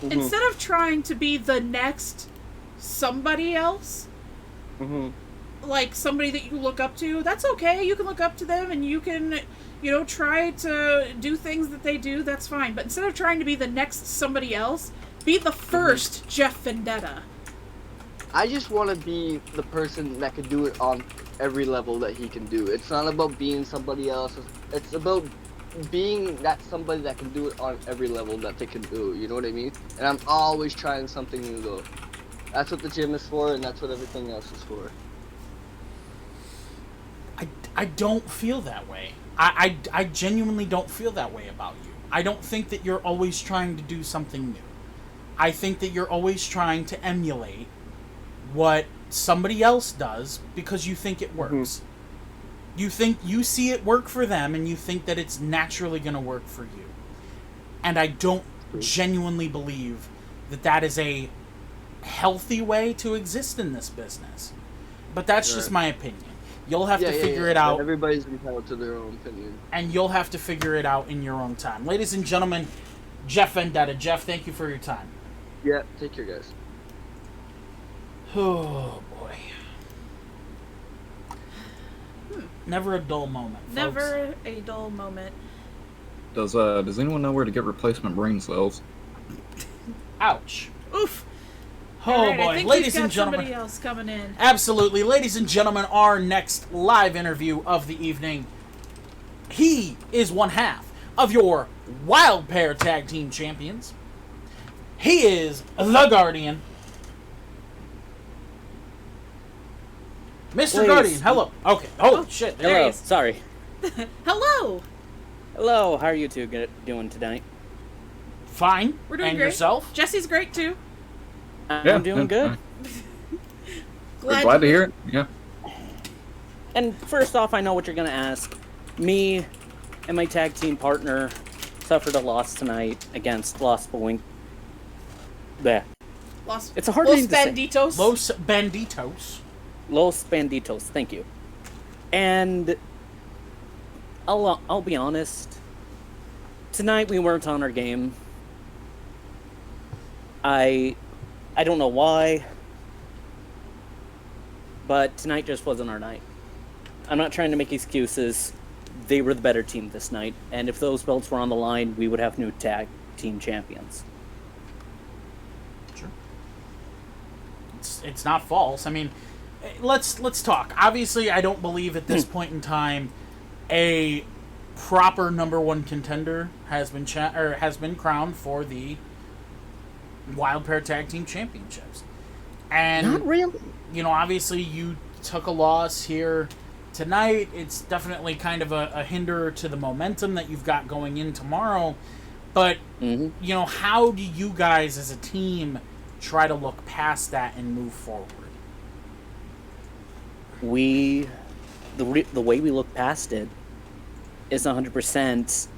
instead of trying to be the next somebody else, like somebody that you look up to, that's okay. You can look up to them and you can, try to do things that they do, that's fine. But instead of trying to be the next somebody else, be the first Jeff Vendetta. I just want to be the person that can do it on every level that he can do. It's not about being somebody else. It's about being that somebody that can do it on every level that they can do. You know what I mean? And I'm always trying something new, though. That's what the gym is for, and that's what everything else is for. I don't feel that way. I genuinely don't feel that way about you. I don't think that you're always trying to do something new. I think that you're always trying to emulate what somebody else does because you think it works. You think you see it work for them and you think that it's naturally going to work for you. And I don't genuinely believe that that is a healthy way to exist in this business. But that's just my opinion. You'll have to figure it out. Everybody's entitled to their own opinion. And you'll have to figure it out in your own time. Ladies and gentlemen, Jeff Vendetta. Jeff, thank you for your time. Yeah, take care, guys. Oh, boy. Never a dull moment, folks. Never a dull moment. Does anyone know where to get replacement brain cells? Ouch. Oof. Oh, right, boy. I think Ladies we've got and gentlemen. somebody else coming in. Absolutely. Ladies and gentlemen, our next live interview of the evening. He is one half of your Wild Pair Tag Team Champions. He is the Guardian. Mr. Guardian, hello. Okay. Oh, shit. There Hello. he is. Sorry. Hello. Hello. How are you two doing tonight? Fine. We're doing and great. Yourself? Jesse's great too. I'm doing good. Glad to hear it. Yeah. And first off, I know what you're going to ask. Me and my tag team partner suffered a loss tonight against Los Boink. It's a hard name to say. Banditos. Los Banditos. Los Banditos, thank you. And I'll be honest. Tonight we weren't on our game. I don't know why, but tonight just wasn't our night. I'm not trying to make excuses. They were the better team this night, and if those belts were on the line, we would have new tag team champions. Sure. It's not false. I mean, let's talk. Obviously, I don't believe at this point in time a proper number one contender has been crowned for the Wild Pair Tag Team Championships. And not really. Obviously you took a loss here tonight. It's definitely kind of a hinder to the momentum that you've got going in tomorrow. But how do you guys as a team try to look past that and move forward? The way we look past it is 100%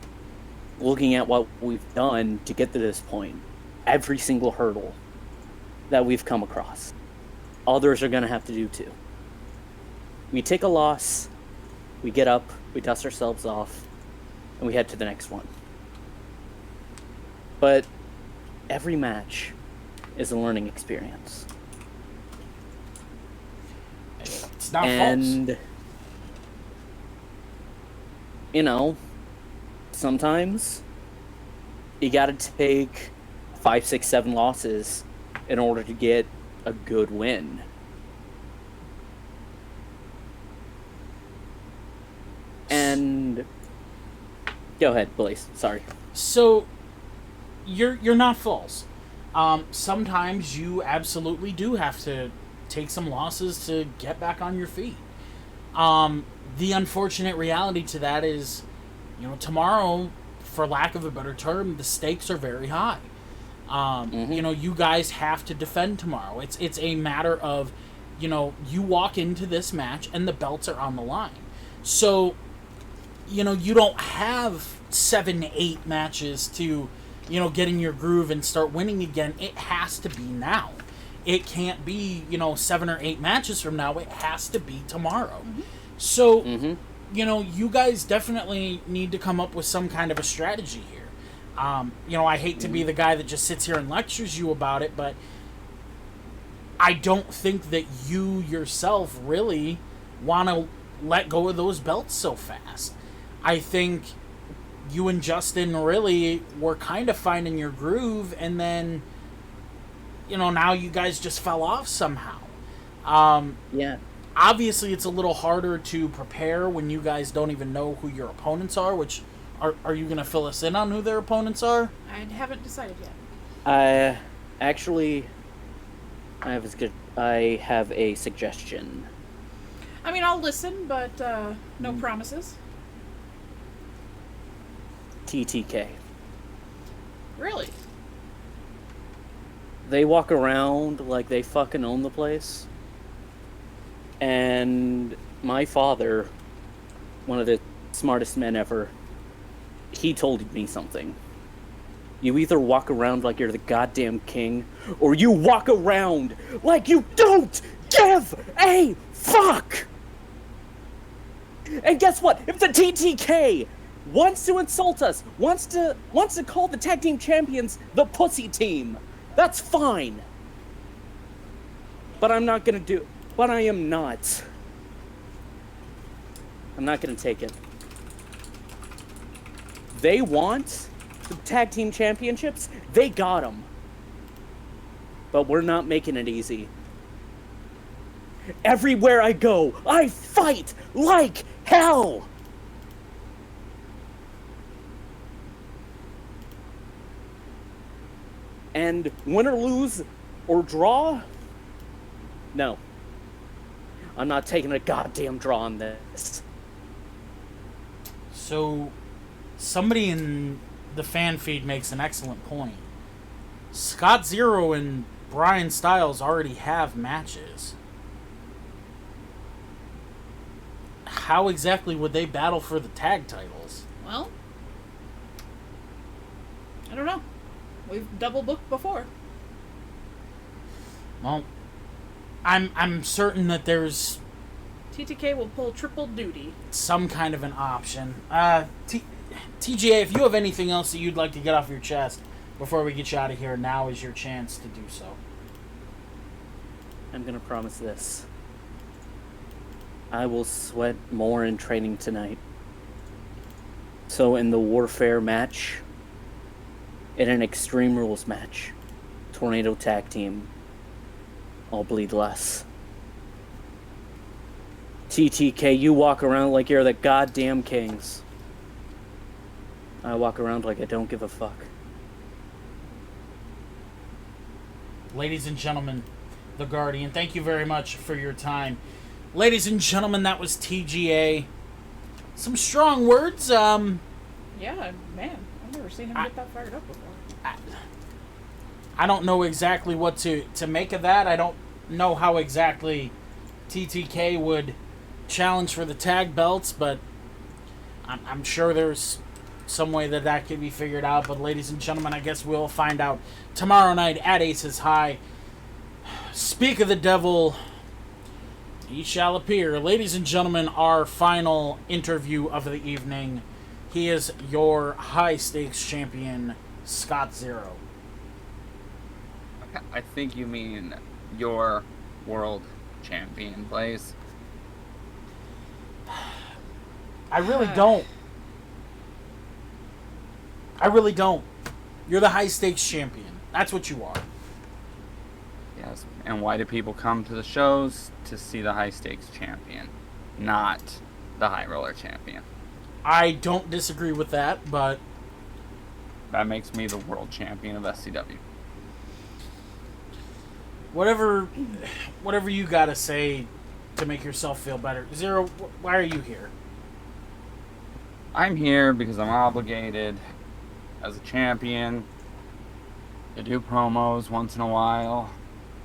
looking at what we've done to get to this point. Every single hurdle that we've come across. Others are going to have to do too. We take a loss, we get up, we dust ourselves off, and we head to the next one. But every match is a learning experience. It's not false. you know, sometimes you gotta take 5, 6, 7 losses in order to get a good win. And go ahead, Blaze. Sorry. So you're not false. Sometimes you absolutely do have to take some losses to get back on your feet. The unfortunate reality to that is, tomorrow, for lack of a better term, the stakes are very high. You guys have to defend tomorrow. It's a matter of, you walk into this match and the belts are on the line. So, you don't have 7, 8 matches to, get in your groove and start winning again. It has to be now. It can't be, 7 or 8 matches from now. It has to be tomorrow. Mm-hmm. So, you guys definitely need to come up with some kind of a strategy here. I hate to be the guy that just sits here and lectures you about it, but I don't think that you yourself really want to let go of those belts so fast. I think you and Justin really were kind of finding your groove, and then, now you guys just fell off somehow. Yeah. Obviously, it's a little harder to prepare when you guys don't even know who your opponents are, which... Are you going to fill us in on who their opponents are? I haven't decided yet. I have a suggestion. I mean, I'll listen, but no promises. TTK. Really? They walk around like they fucking own the place. And my father, one of the smartest men ever, he told me something. You either walk around like you're the goddamn king, or you walk around like you don't give a fuck! And guess what? If the TTK wants to insult us, wants to call the tag team champions the pussy team, that's fine. But I'm not gonna do it. But I am not. I'm not gonna take it. They want the tag team championships. They got them. But we're not making it easy. Everywhere I go, I fight like hell. And win or lose or draw, no. I'm not taking a goddamn draw on this. So... somebody in the fan feed makes an excellent point. Scott Zero and Brian Styles already have matches. How exactly would they battle for the tag titles? Well, I don't know. We've double booked before. Well, I'm certain that there's TTK will pull triple duty. Some kind of an option. TGA, if you have anything else that you'd like to get off your chest before we get you out of here, now is your chance to do so. I'm gonna promise this. I will sweat more in training tonight. So in the Warfare match, in an Extreme Rules match, Tornado Tag Team, I'll bleed less. TTK, you walk around like you're the goddamn kings. I walk around like I don't give a fuck. Ladies and gentlemen, the Guardian, thank you very much for your time. Ladies and gentlemen, that was TGA. Some strong words. Yeah, man, I've never seen him get that fired up before. I don't know exactly what to make of that. I don't know how exactly TTK would challenge for the tag belts, but I'm sure there's some way that could be figured out. But ladies and gentlemen, I guess we'll find out tomorrow night at Aces High. Speak of the devil, he shall appear. Ladies and gentlemen, our final interview of the evening. He is your high-stakes champion, Scott Zero. I think you mean your world champion, Blaze. I really don't. I really don't. You're the high stakes champion. That's what you are. Yes. And why do people come to the shows? To see the high stakes champion, not the high roller champion. I don't disagree with that, but That makes me the world champion of SCW. whatever you gotta say to make yourself feel better. Zero, why are you here? I'm here because I'm obligated as a champion to do promos once in a while.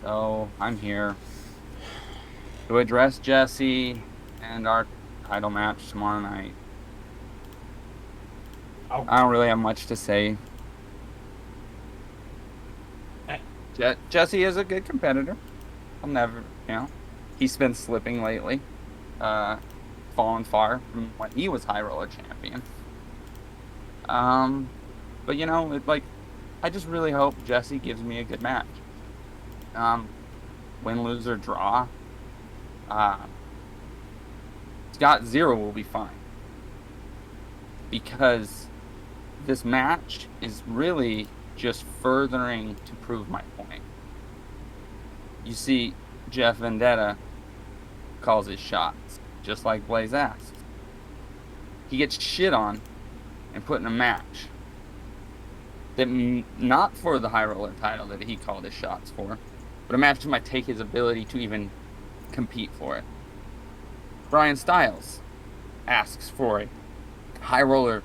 So I'm here to address Jesse and our title match tomorrow night. Oh. I don't really have much to say. Jesse is a good competitor. I'll never, he's been slipping lately. Fallen far from when he was high roller champion. But I just really hope Jesse gives me a good match. Win, lose, or draw. Scott Zero will be fine. Because this match is really just furthering to prove my point. You see, Jeff Vendetta calls his shots, just like Blaze asked. He gets shit on and put in a match that not for the high roller title that he called his shots for, but a match that might take his ability to even compete for it. Brian Styles asks for a high roller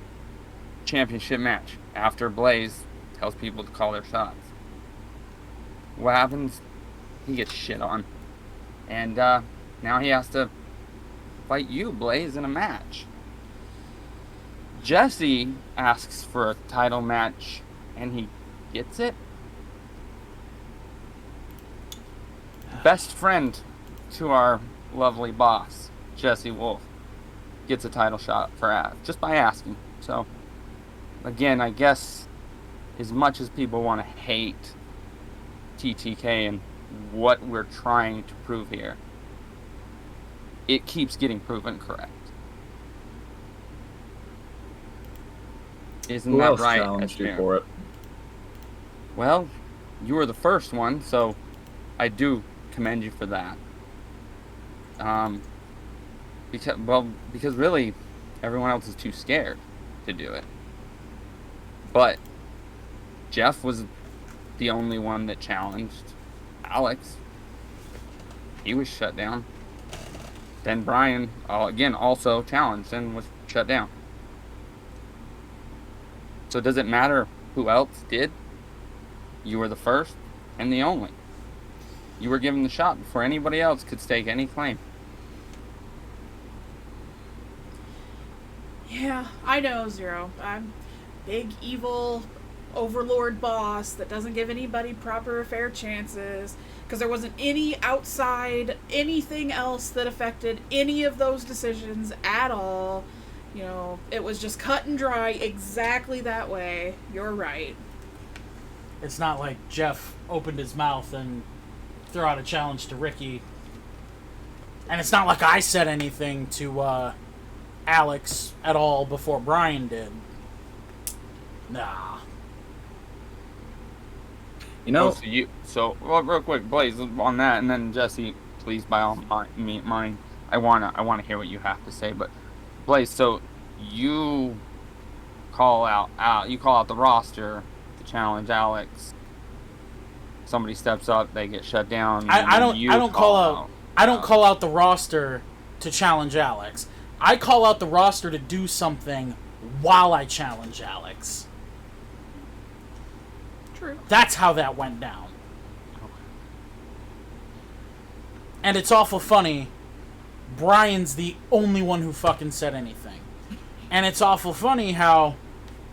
championship match after Blaze tells people to call their shots. What happens? He gets shit on. And now he has to fight you, Blaze, in a match. Jesse asks for a title match and he gets it. Best friend to our lovely boss, Jesse Wolf, gets a title shot for Av just by asking. So, again, I guess as much as people want to hate TTK and what we're trying to prove here, it keeps getting proven correct. Isn't Who that else right? challenged you Ashmir? for it? Well, you were the first one, so I do commend you for that. Because really, everyone else is too scared to do it. But Jeff was the only one that challenged Alex. He was shut down. Then Brian, again, also challenged and was shut down. So does it matter who else did? You were the first and the only. You were given the shot before anybody else could stake any claim. Yeah, I know, Zero. I'm big, evil overlord boss that doesn't give anybody proper or fair chances, because there wasn't any outside anything else that affected any of those decisions at all. It was just cut and dry exactly that way. You're right. It's not like Jeff opened his mouth and threw out a challenge to Ricky. And it's not like I said anything to Alex at all before Brian did. Nah. Real quick, Blaze, on that, and then Jesse, please, by all mine, I wanna hear what you have to say. But Blaze, so you call out the roster to challenge Alex. Somebody steps up, they get shut down. I don't call out the roster to challenge Alex. I call out the roster to do something while I challenge Alex. True. That's how that went down. And it's awful funny. Brian's the only one who fucking said anything. And it's awful funny how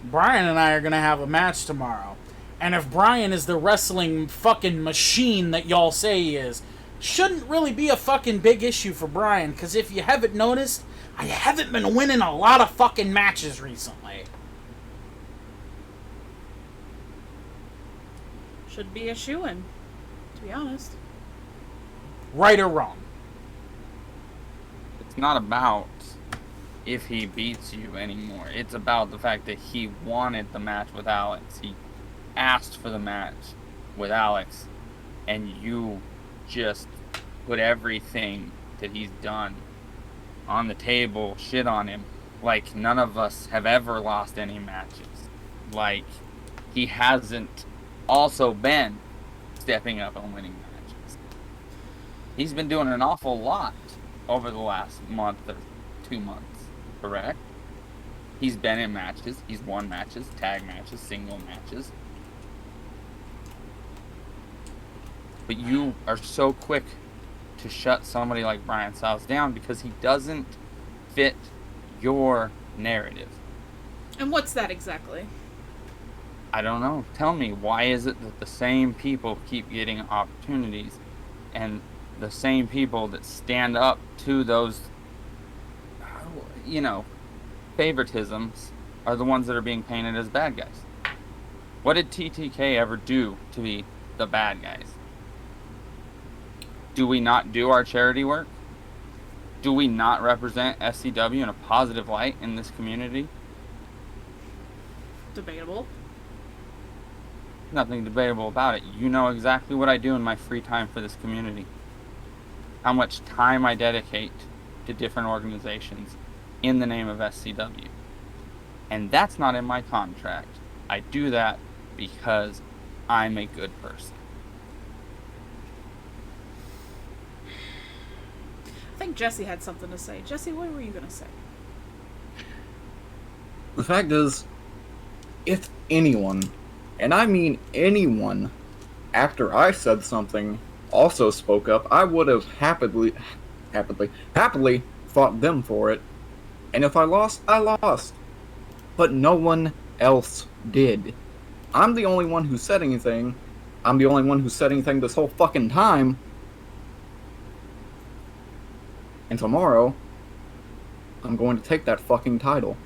Brian and I are going to have a match tomorrow. And if Brian is the wrestling fucking machine that y'all say he is, shouldn't really be a fucking big issue for Brian. Because if you haven't noticed, I haven't been winning a lot of fucking matches recently. Should be a shoo-in, to be honest. Right or wrong? It's not about if he beats you anymore. It's about the fact that he wanted the match with Alex. He asked for the match with Alex, and you just put everything that he's done on the table, shit on him, like none of us have ever lost any matches. Like, he hasn't also been stepping up and winning matches. He's been doing an awful lot over the last month or 2 months, correct? He's been in matches, he's won matches, tag matches, single matches. But you are so quick to shut somebody like Brian Styles down because he doesn't fit your narrative. And what's that exactly? I don't know. Tell me, why is it that the same people keep getting opportunities and the same people that stand up to those, favoritisms are the ones that are being painted as bad guys? What did TTK ever do to be the bad guys? Do we not do our charity work? Do we not represent SCW in a positive light in this community? Debatable. Nothing debatable about it. You know exactly what I do in my free time for this community. How much time I dedicate to different organizations in the name of SCW. And that's not in my contract. I do that because I'm a good person. I think Jesse had something to say. Jesse, what were you going to say? The fact is, if anyone, and I mean anyone, after I said something, also spoke up, I would have happily fought them for it. And if I lost, I lost. But no one else did. I'm the only one who said anything. I'm the only one who said anything this whole fucking time. And tomorrow, I'm going to take that fucking title.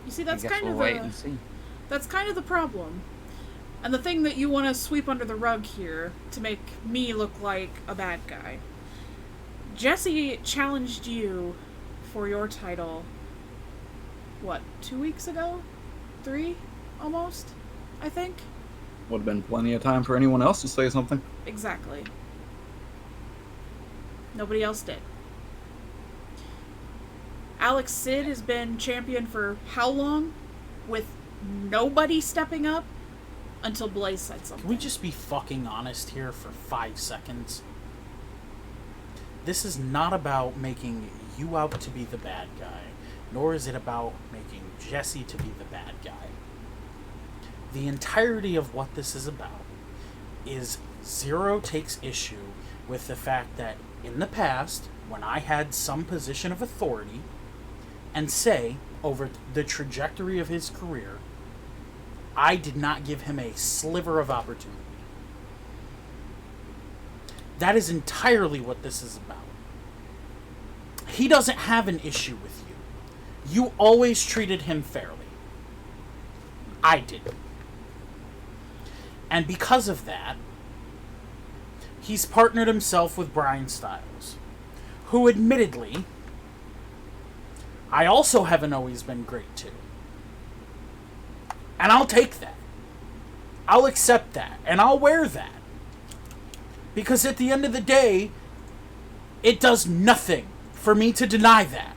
You see, that's kind we'll of wait and see. That's kind of the problem. And the thing that you want to sweep under the rug here to make me look like a bad guy. Jesse challenged you for your title, 2 weeks ago? 3? Almost? I think? Would have been plenty of time for anyone else to say something. Exactly. Nobody else did. Alex Sid has been champion for how long? With nobody stepping up? Until Blaze said something. Can we just be fucking honest here for 5 seconds? This is not about making you out to be the bad guy, nor is it about making Jesse to be the bad guy. The entirety of what this is about is Zero takes issue with the fact that in the past, when I had some position of authority, and say, over the trajectory of his career, I did not give him a sliver of opportunity. That is entirely what this is about. He doesn't have an issue with you. You always treated him fairly. I didn't. And because of that, he's partnered himself with Brian Styles, who admittedly, I also haven't always been great to. And I'll take that. I'll accept that. And I'll wear that. Because at the end of the day, it does nothing for me to deny that.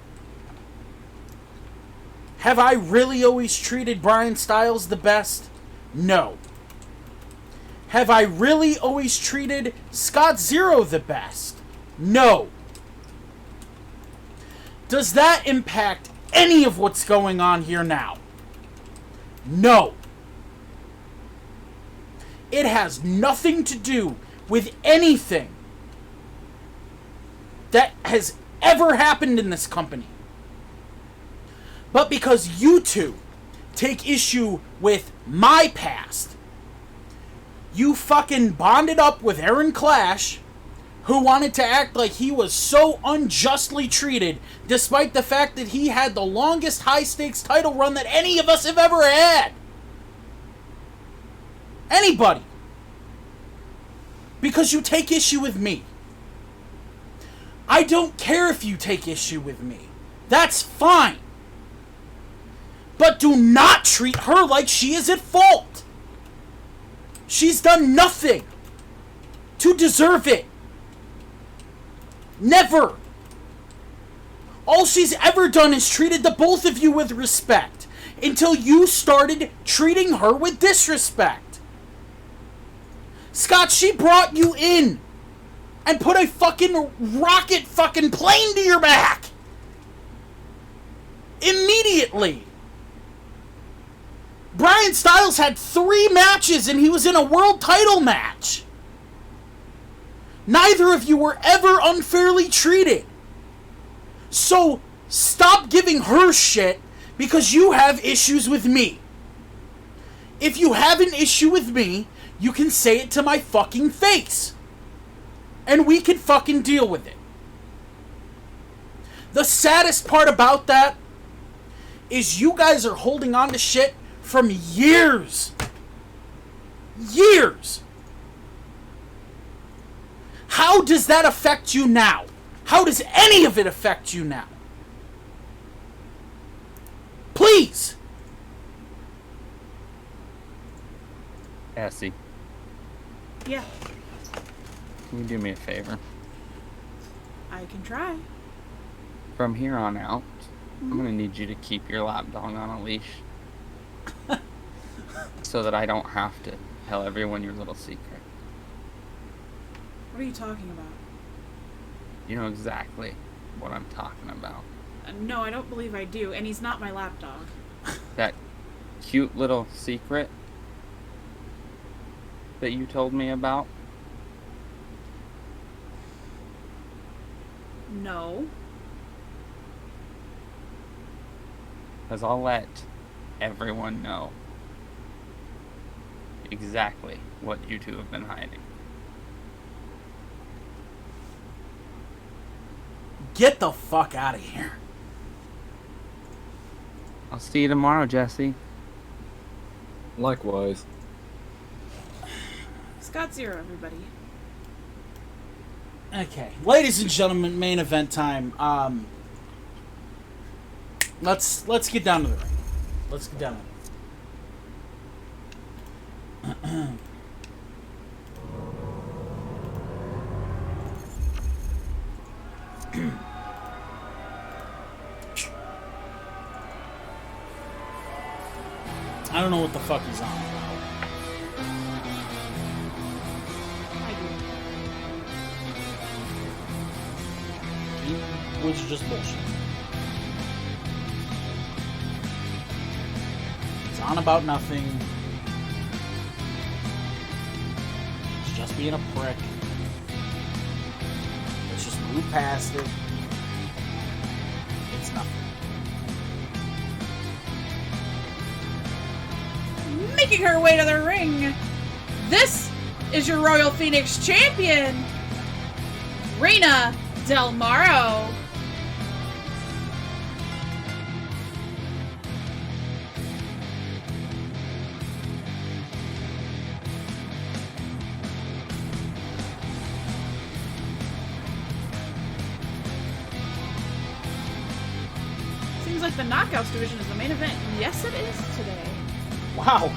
Have I really always treated Brian Styles the best? No. Have I really always treated Scott Zero the best? No. Does that impact any of what's going on here now? No. It has nothing to do with anything that has ever happened in this company. But because you two take issue with my past, you fucking bonded up with Aaron Clash, who wanted to act like he was so unjustly treated, despite the fact that he had the longest high-stakes title run that any of us have ever had. Anybody. Because you take issue with me. I don't care if you take issue with me. That's fine. But do not treat her like she is at fault. She's done nothing to deserve it. Never. All she's ever done is treated the both of you with respect until you started treating her with disrespect. Scott, she brought you in and put a fucking rocket fucking plane to your back. Immediately. Brian Styles had 3 matches and he was in a world title match. Neither of you were ever unfairly treated. So stop giving her shit because you have issues with me. If you have an issue with me, you can say it to my fucking face. And we can fucking deal with it. The saddest part about that is you guys are holding on to shit from years. Years. How does that affect you now? How does any of it affect you now? Please. Essie, Yeah, can you do me a favor? I can try. From here on out, I'm gonna need you to keep your lapdog on a leash. So that I don't have to tell everyone your little secret. What are you talking about? You know exactly what I'm talking about. No, I don't believe I do, and he's not my lapdog. That cute little secret that you told me about? No. Because I'll let everyone know exactly what you two have been hiding. Get the fuck out of here. I'll see you tomorrow, Jesse. Likewise. Scott Zero, everybody. Okay, ladies and gentlemen, main event time. Let's get down to the ring. Let's get down to the ring. I don't know what the fuck he's on about. He was just bullshit. He's on about nothing. He's just being a prick. Let's just move past it. It's nothing. Making her way to the ring, this is your Royal Phoenix champion, Rina DelMarro. Seems like the Knockouts division is the main event. Yes, it is today. Wow,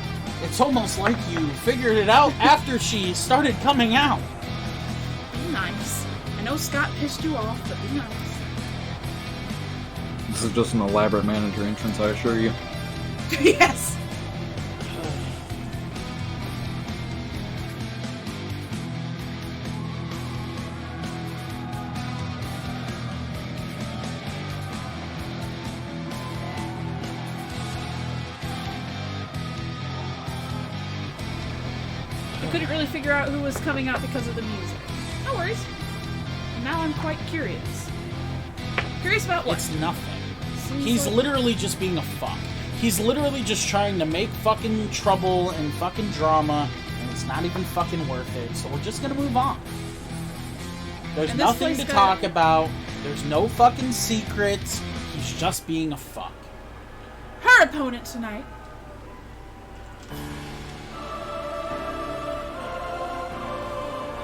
it's almost like you figured it out after she started coming out. Be nice. I know Scott pissed you off, but be nice. This is just an elaborate manager entrance, I assure you. Yes. Couldn't really figure out who was coming out because of the music. No worries. Now I'm quite curious. Curious about what? It's nothing. Seems He's like- literally just being a fuck. He's literally just trying to make fucking trouble and fucking drama, and it's not even fucking worth it, so we're just gonna move on. There's And this nothing place to got- talk about. There's no fucking secrets. He's just being a fuck. Her opponent tonight.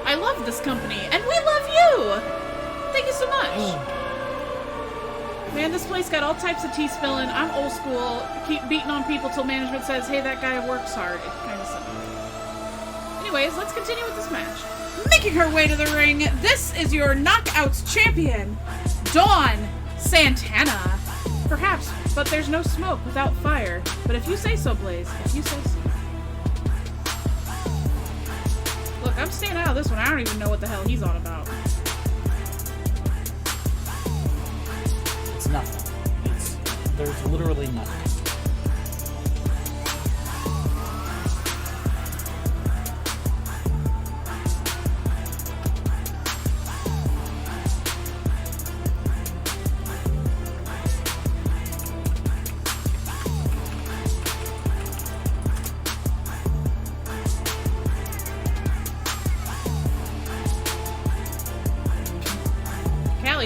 I love this company, and we love you! Thank you so much. Man, this place got all types of tea spilling. I'm old school. Keep beating on people till management says, hey, that guy works hard. It's kind of simple. Anyways, let's continue with this match. Making her way to the ring, this is your Knockouts champion, Dawn Santana. Perhaps, but there's no smoke without fire. But if you say so, Blaze, if you say so. Look, I'm staying out of this one. I don't even know what the hell he's on about. It's nothing. There's literally nothing.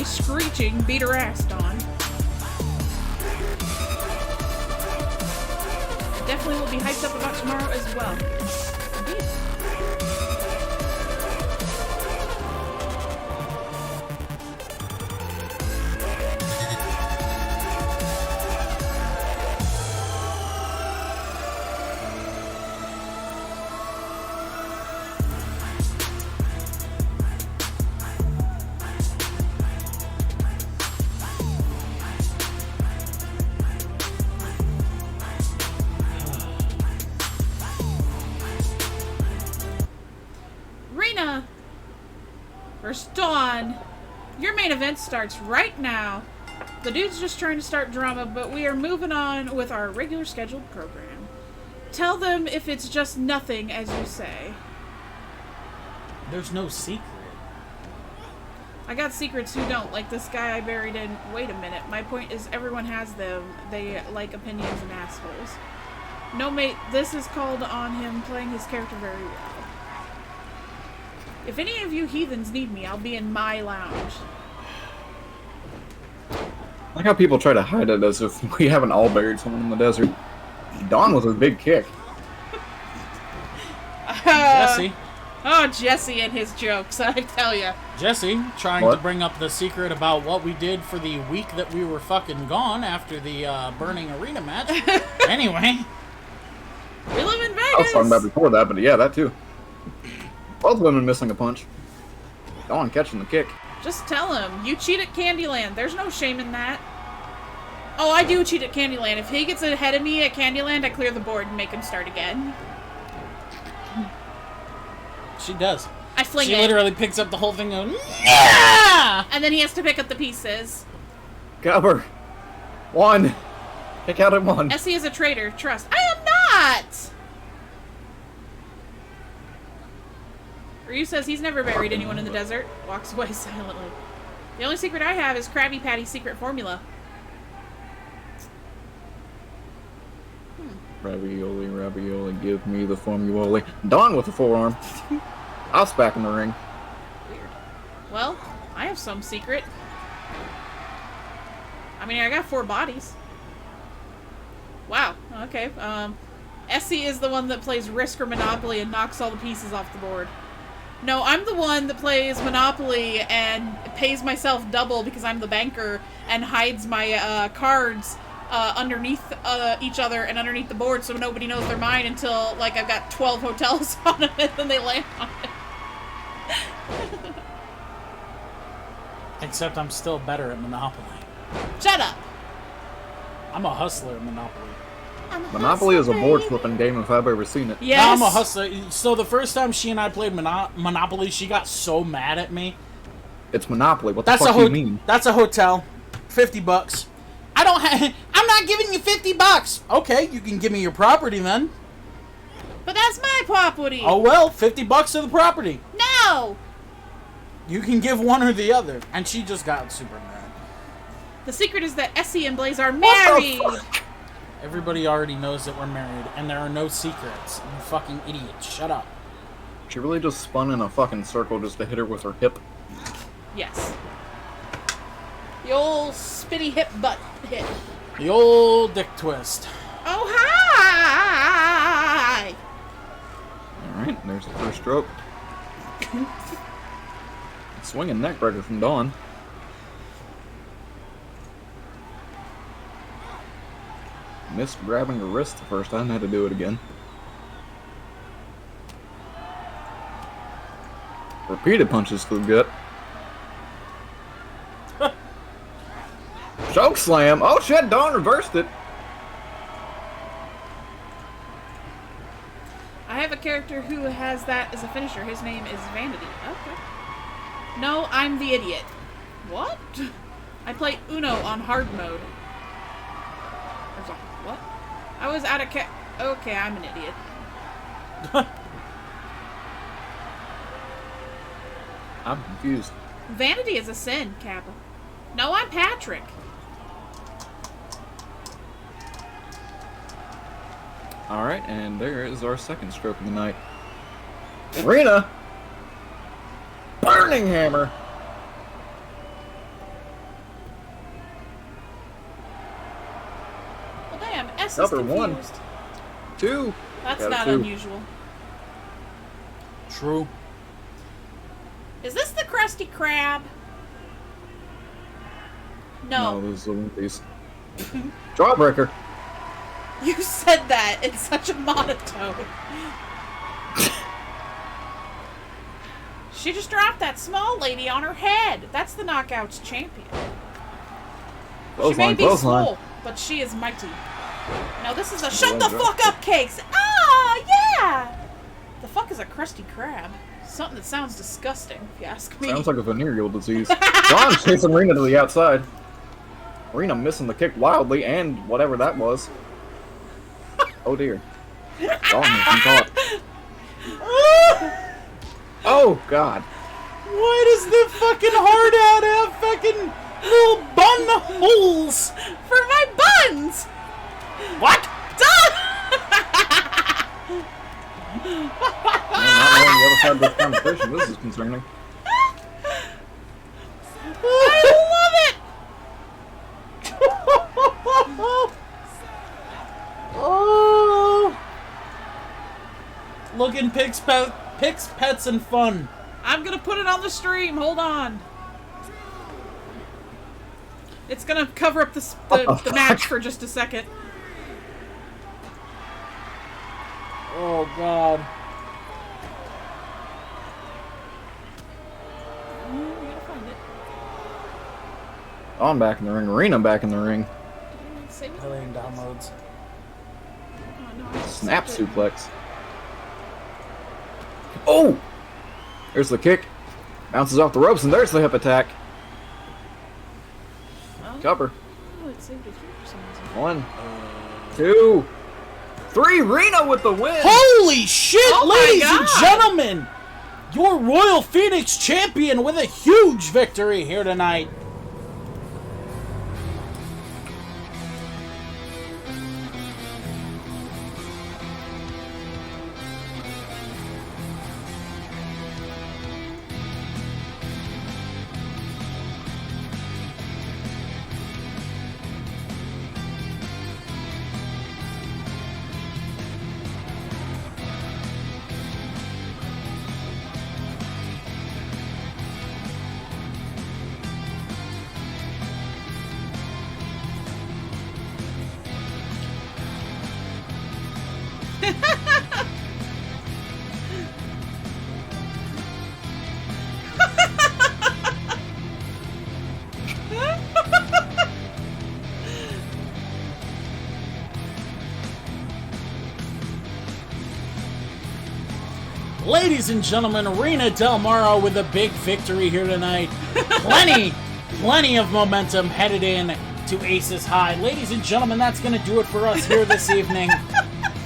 Screeching, beat her ass, Dawn. Definitely will be hyped up about tomorrow as well. Indeed. Rina versus Dawn. Your main event starts right now. The dude's just trying to start drama, but we are moving on with our regular scheduled program. Tell them if it's just nothing, as you say. There's no secret. I got secrets who don't, like this guy I buried in. Wait a minute. My point is everyone has them. They like opinions and assholes. No, mate, this is called on him playing his character very well. If any of you heathens need me, I'll be in my lounge. I like how people try to hide it as if we haven't all buried someone in the desert. Dawn was a big kick. Jesse. Oh, Jesse and his jokes, I tell ya. Jesse, trying to bring up the secret about what we did for the week that we were fucking gone after the Burning Arena match. Anyway. We live in Vegas! I was talking about before that, but yeah, that too. Both women missing a punch. Dawn catching the kick. Just tell him, you cheat at Candyland. There's no shame in that. Oh, I do cheat at Candyland. If he gets ahead of me at Candyland, I clear the board and make him start again. She does. I fling it. She literally picks up the whole thing and goes, yeah! And then he has to pick up the pieces. Cover. One. Kick out at one. Essie is a traitor. Trust. I am not! Ryu says he's never buried anyone in the desert. Walks away silently. The only secret I have is Krabby Patty's secret formula. Ravioli, ravioli, give me the formula. Dawn with the forearm. Us back in the ring. Weird. Well, I have some secret. I mean, I got 4 bodies. Wow. Okay. Essie is the one that plays Risk or Monopoly and knocks all the pieces off the board. No, I'm the one that plays Monopoly and pays myself double because I'm the banker and hides my cards underneath each other and underneath the board so nobody knows they're mine until, like, I've got 12 hotels on it and then they land on it. Except I'm still better at Monopoly. Shut up! I'm a hustler at Monopoly. Monopoly is a board flipping game if I've ever seen it. Yes. No, I'm a hustler. So the first time she and I played Monopoly, she got so mad at me. It's Monopoly. What the fuck do you mean? That's a hotel. $50. I don't have. I'm not giving you $50. Okay, you can give me your property then. But that's my property. Oh well, $50 to the property. No. You can give one or the other. And she just got super mad. The secret is that Essie and Blaze are married. What the fuck? Everybody already knows that we're married, and there are no secrets. You fucking idiot. Shut up. She really just spun in a fucking circle just to hit her with her hip. Yes. The old spitty hip butt hit. The old dick twist. Oh, hi! Alright, there's the first stroke. Swinging neck breaker from Dawn. Missed grabbing her wrist the first time, had to do it again. Repeated punches to the gut. Choke slam! Oh shit, Dawn reversed it! I have a character who has that as a finisher. His name is Vanity. Okay. No, I'm the idiot. What? I play Uno on hard mode. There's a what? I was out of okay, I'm an idiot. I'm confused. Vanity is a sin, Kappa. No, I'm Patrick. Alright, and there is our second stroke of the night. Rina! Burning hammer! Well, damn, S is Cover confused. 1, 2. That's Got not two. unusual. True. Is this the Krusty Krab? No. No, this is the one piece. Jawbreaker! You said that in such a monotone. She just dropped that small lady on her head. That's the Knockouts champion. She may be small, but she is mighty. No, this is a shut the fuck up cakes. Ah, yeah. The fuck is a Krusty Krab? Something that sounds disgusting, if you ask me. Sounds like a venereal disease. Dawn's chasing Rina to the outside. Rina missing the kick wildly, and whatever that was. Oh dear. Dawn has been caught. Oh god. Why does the fucking hard hat have fucking little bun holes? For my buns! What? Not knowing the other side of this conversation, this is concerning. I love it! Oh! Looking pigs, pets, and fun. I'm gonna put it on the stream. Hold on. It's gonna cover up the match for just a second. Oh god. We gotta find it. Dawn back in the ring, Rina back in the ring. Save it. Alien downloads. Oh, no, I Snap saved it. suplex. Oh! There's the kick. Bounces off the ropes, and there's the hip attack. Oh. Cover. Oh, it saved it here for some reason. 1, 2, 3. Rina with the win. Holy shit, Oh my ladies God. and gentlemen! Your Royal Phoenix champion with a huge victory here tonight. Ladies and gentlemen, Rina DelMarro with a big victory here tonight. Plenty of momentum headed in to Aces High. Ladies and gentlemen, that's going to do it for us here this evening.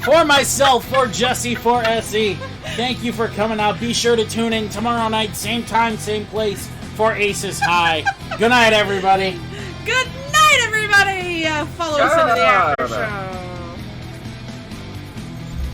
For myself, for Jesse, for SE, thank you for coming out. Be sure to tune in tomorrow night, same time, same place, for Aces High. Good night, everybody. Good night, everybody! Follow us into the after show.